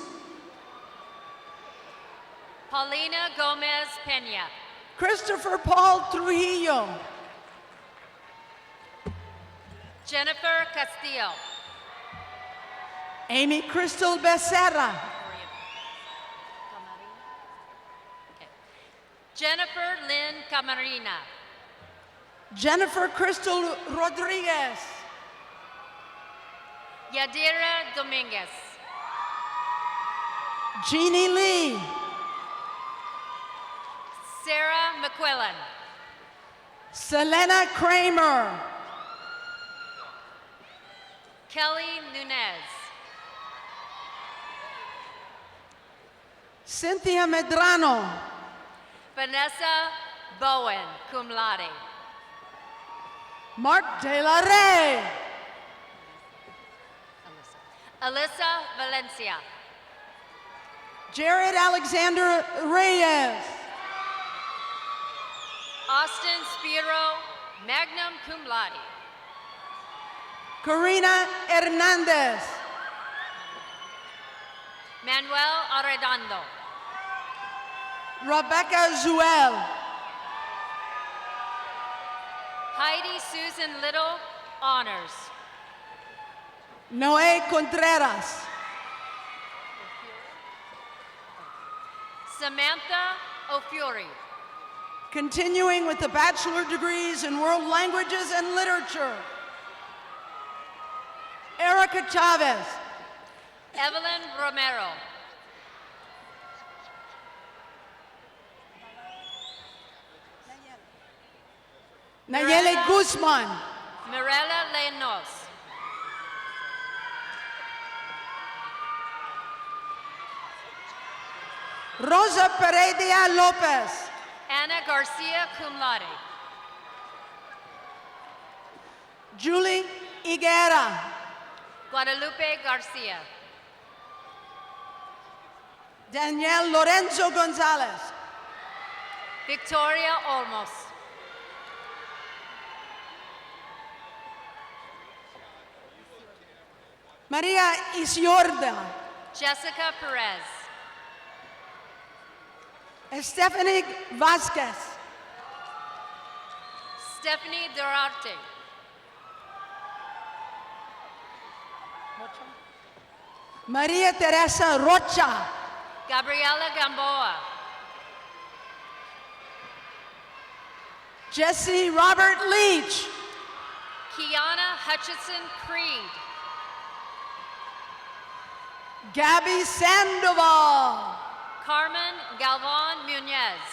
Paulina Gomez Pena. Christopher Paul Trujillo. Jennifer Castillo. Amy Crystal Becerra. Jennifer Lynn Camarina. Jennifer Crystal Rodriguez. Yadira Dominguez. Jeannie Lee. Sarah McQuillan. Selena Kramer. Kelly Nunez. Cynthia Medrano. Vanessa Bowen, cum laude. Mark De La Rey. Alyssa Valencia. Jared Alexander Reyes. Austin Spiro, magnum cum laude. Karina Hernandez. Manuel Arredondo. Rebecca Zuel. Heidi Susan Little, honors. Noé Contreras. Samantha O'Fury. Continuing with the bachelor degrees in world languages and literature. Erica Chavez. Evelyn Romero. Nayeli Guzman. Mirella Lenos. Rosa Peredia Lopez. Anna Garcia, cum laude. Julie Higuera. Guadalupe Garcia. Danielle Lorenzo Gonzalez. Victoria Olmos. Maria Isiorda. Jessica Perez. Stephanie Vasquez. Stephanie Durarte. Maria Teresa Rocha. Gabriela Gamboa. Jesse Robert Leach. Kiana Hutchinson Creed. Gabby Sandoval. Carmen Galvan Munez.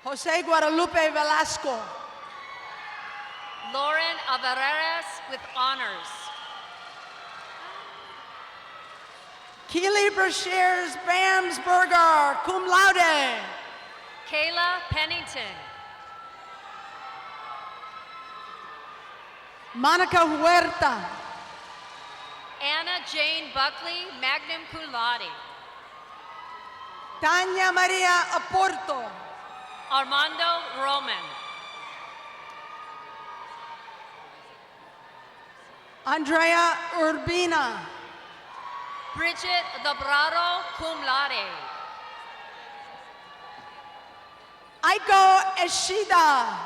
Jose Guadalupe Velasco. Lauren Alvarez with honors. Keely Brashears Bamsberger, cum laude. Kayla Pennington. Monica Huerta. Anna Jane Buckley, magna cum laude. Tanya Maria Aporto. Armando Roman. Andrea Urbina. Bridget Dobrado, cum laude. Aiko Eshida.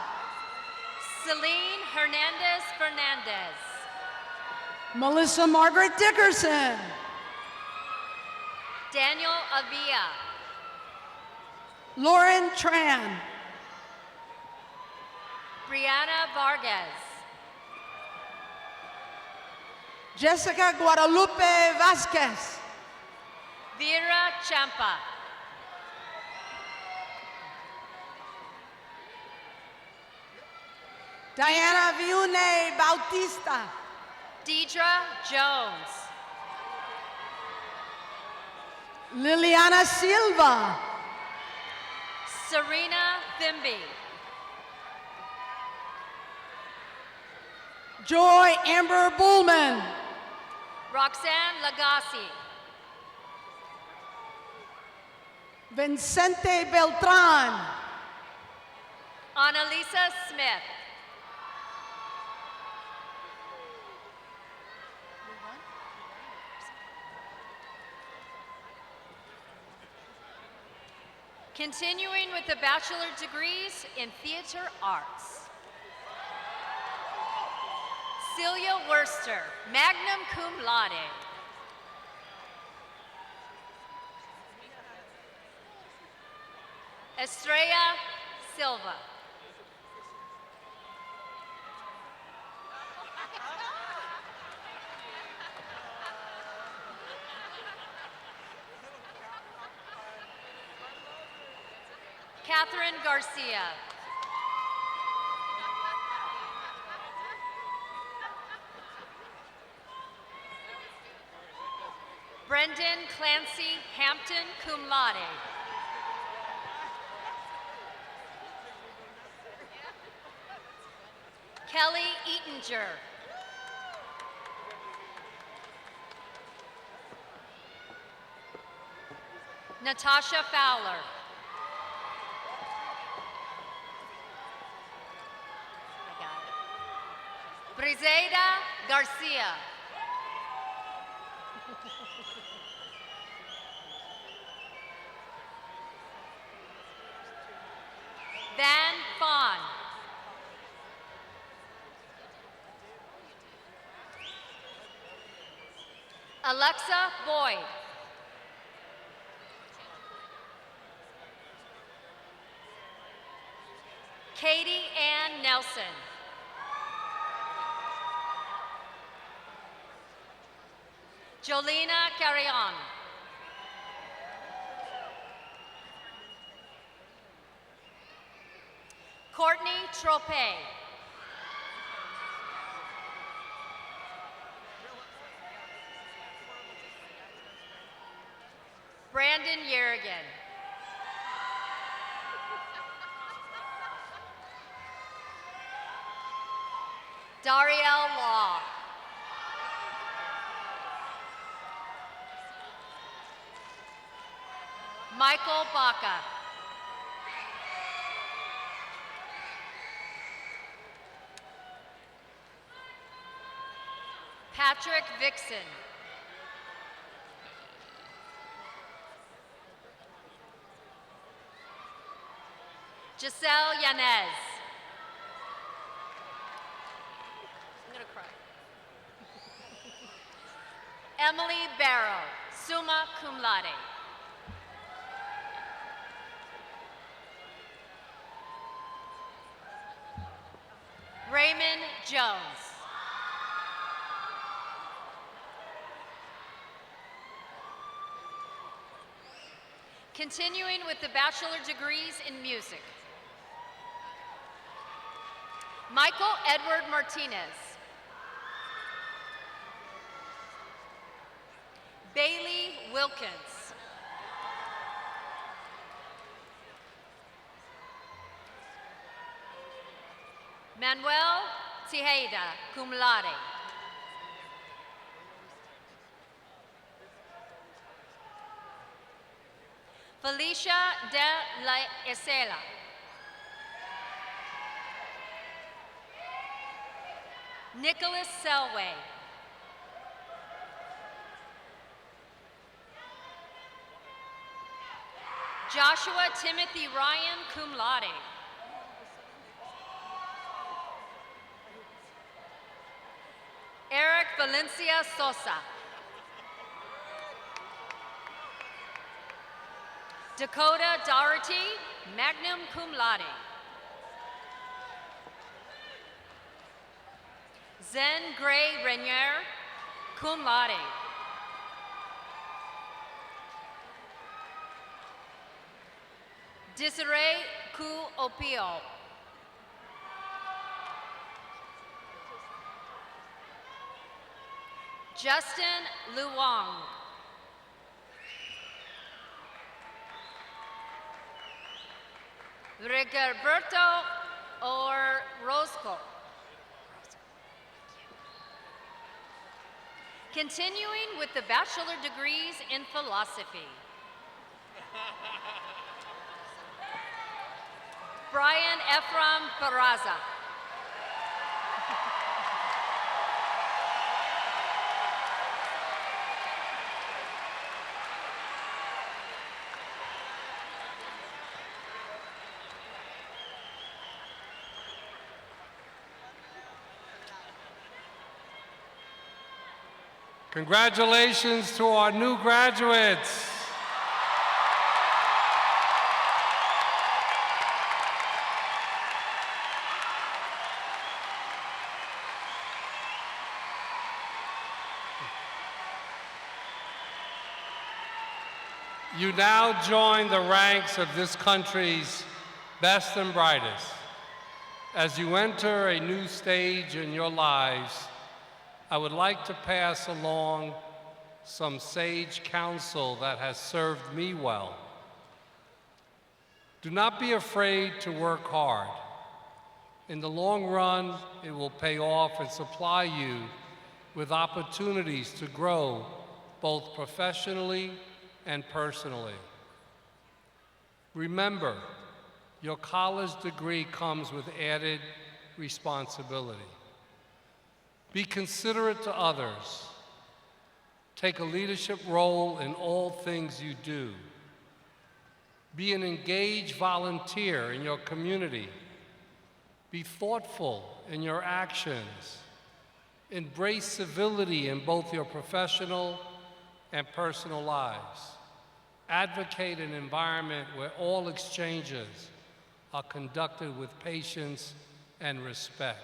Celine Hernandez Fernandez. Melissa Margaret Dickerson. Daniel Avia. Lauren Tran. Brianna Vargas. Jessica Guadalupe Vasquez. Vera Champa. Diana Viune Bautista. Deidre Jones. Liliana Silva. Serena Thimby. Joy Amber Bullman. Roxanne Lagasse. Vincente Beltran. Annalisa Smith. Continuing with the bachelor degrees in theater arts. Celia Worster, magna cum laude. Estrella Silva. Catherine Garcia. Brendan Clancy Hampton, cum laude. Kelly Eatinger. Natasha Fowler. Briseida Garcia. Van Fawn. Alexa Boyd. Katie Ann Nelson. Jolena Carrion. Courtney Tropez. Brandon Yerrigan. Darielle Law. Michael Baca. Patrick Vixen. Giselle Yanez. I'm gonna cry. Emily Barrow, summa cum laude. Raymond Jones. Continuing with the bachelor degrees in music. Michael Edward Martinez. Bailey Wilkins. Manuel Tejeda, cum laude. Felicia de la Isela. Nicholas Selway. Joshua Timothy Ryan, cum laude. Eric Valencia Sosa. Dakota Doherty, magna cum laude. Zen Gray Renier. cum laude. Desiree Ku Opio. Justin Luong. Rigoberto Orozco. Continuing with the bachelor degrees in philosophy. Brian Ephraim Peraza. Congratulations to our new graduates. You now join the ranks of this country's best and brightest. As you enter a new stage in your lives, I would like to pass along some sage counsel that has served me well. Do not be afraid to work hard. In the long run, it will pay off and supply you with opportunities to grow both professionally and personally. Remember, your college degree comes with added responsibility. Be considerate to others. Take a leadership role in all things you do. Be an engaged volunteer in your community. Be thoughtful in your actions. Embrace civility in both your professional and personal lives. Advocate an environment where all exchanges are conducted with patience and respect.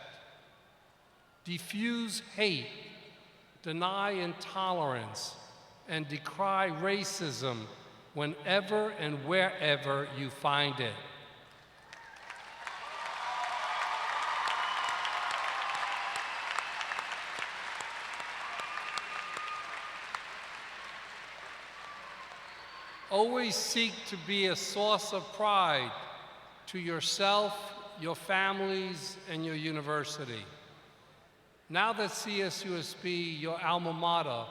Diffuse hate, deny intolerance, and decry racism whenever and wherever you find it. Always seek to be a source of pride to yourself, your families, and your university. Now that CSUSB, your alma mater,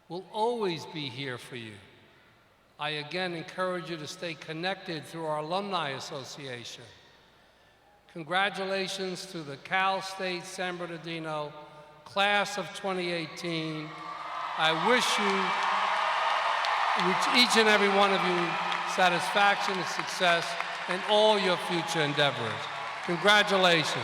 will always be here for you, I again encourage you to stay connected through our Alumni Association. Congratulations to the Cal State San Bernardino class of 2018. I wish each and every one of you satisfaction and success in all your future endeavors. Congratulations.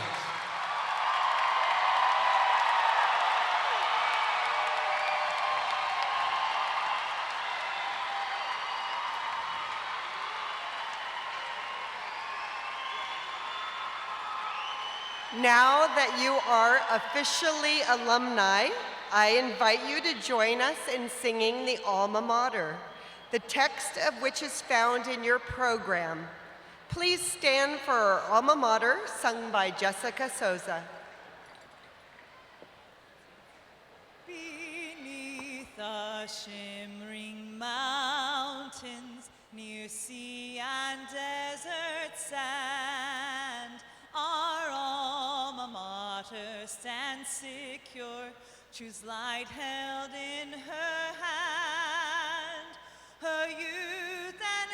Now that you are officially alumni, I invite you to join us in singing the Alma Mater, the text of which is found in your program. Please stand for our Alma Mater, sung by Jessica Souza. Beneath the shimmering mountains, near sea and desert sand, our alma mater stands secure, truth's light held in her hand. Her youth and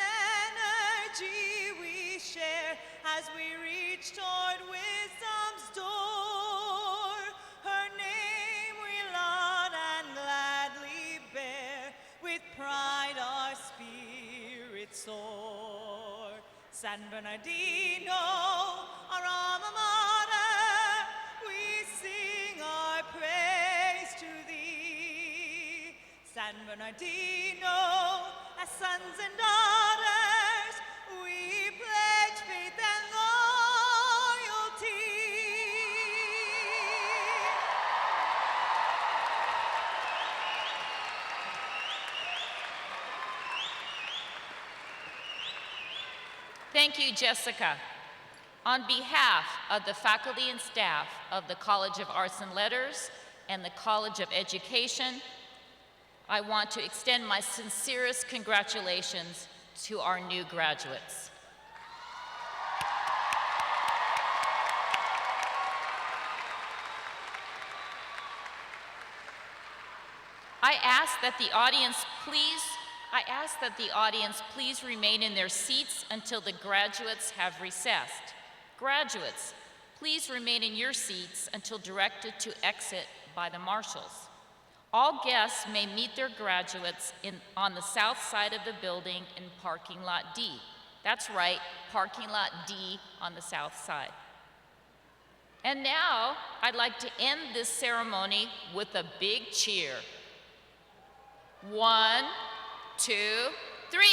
energy we share as we reach toward wisdom's door. Her name we laud and gladly bear, with pride our spirits soar. San Bernardino, our alma mater, we sing our praise to thee. San Bernardino, as sons and daughters, we pledge faith and loyalty. Thank you, Jessica. On behalf of the faculty and staff of the College of Arts and Letters and the College of Education, I want to extend my sincerest congratulations to our new graduates. I ask that the audience please remain in their seats until the graduates have recessed. Graduates, please remain in your seats until directed to exit by the marshals. All guests may meet their graduates on the south side of the building in parking lot D. That's right, parking lot D on the south side. And now, I'd like to end this ceremony with a big cheer. 1, 2, 3.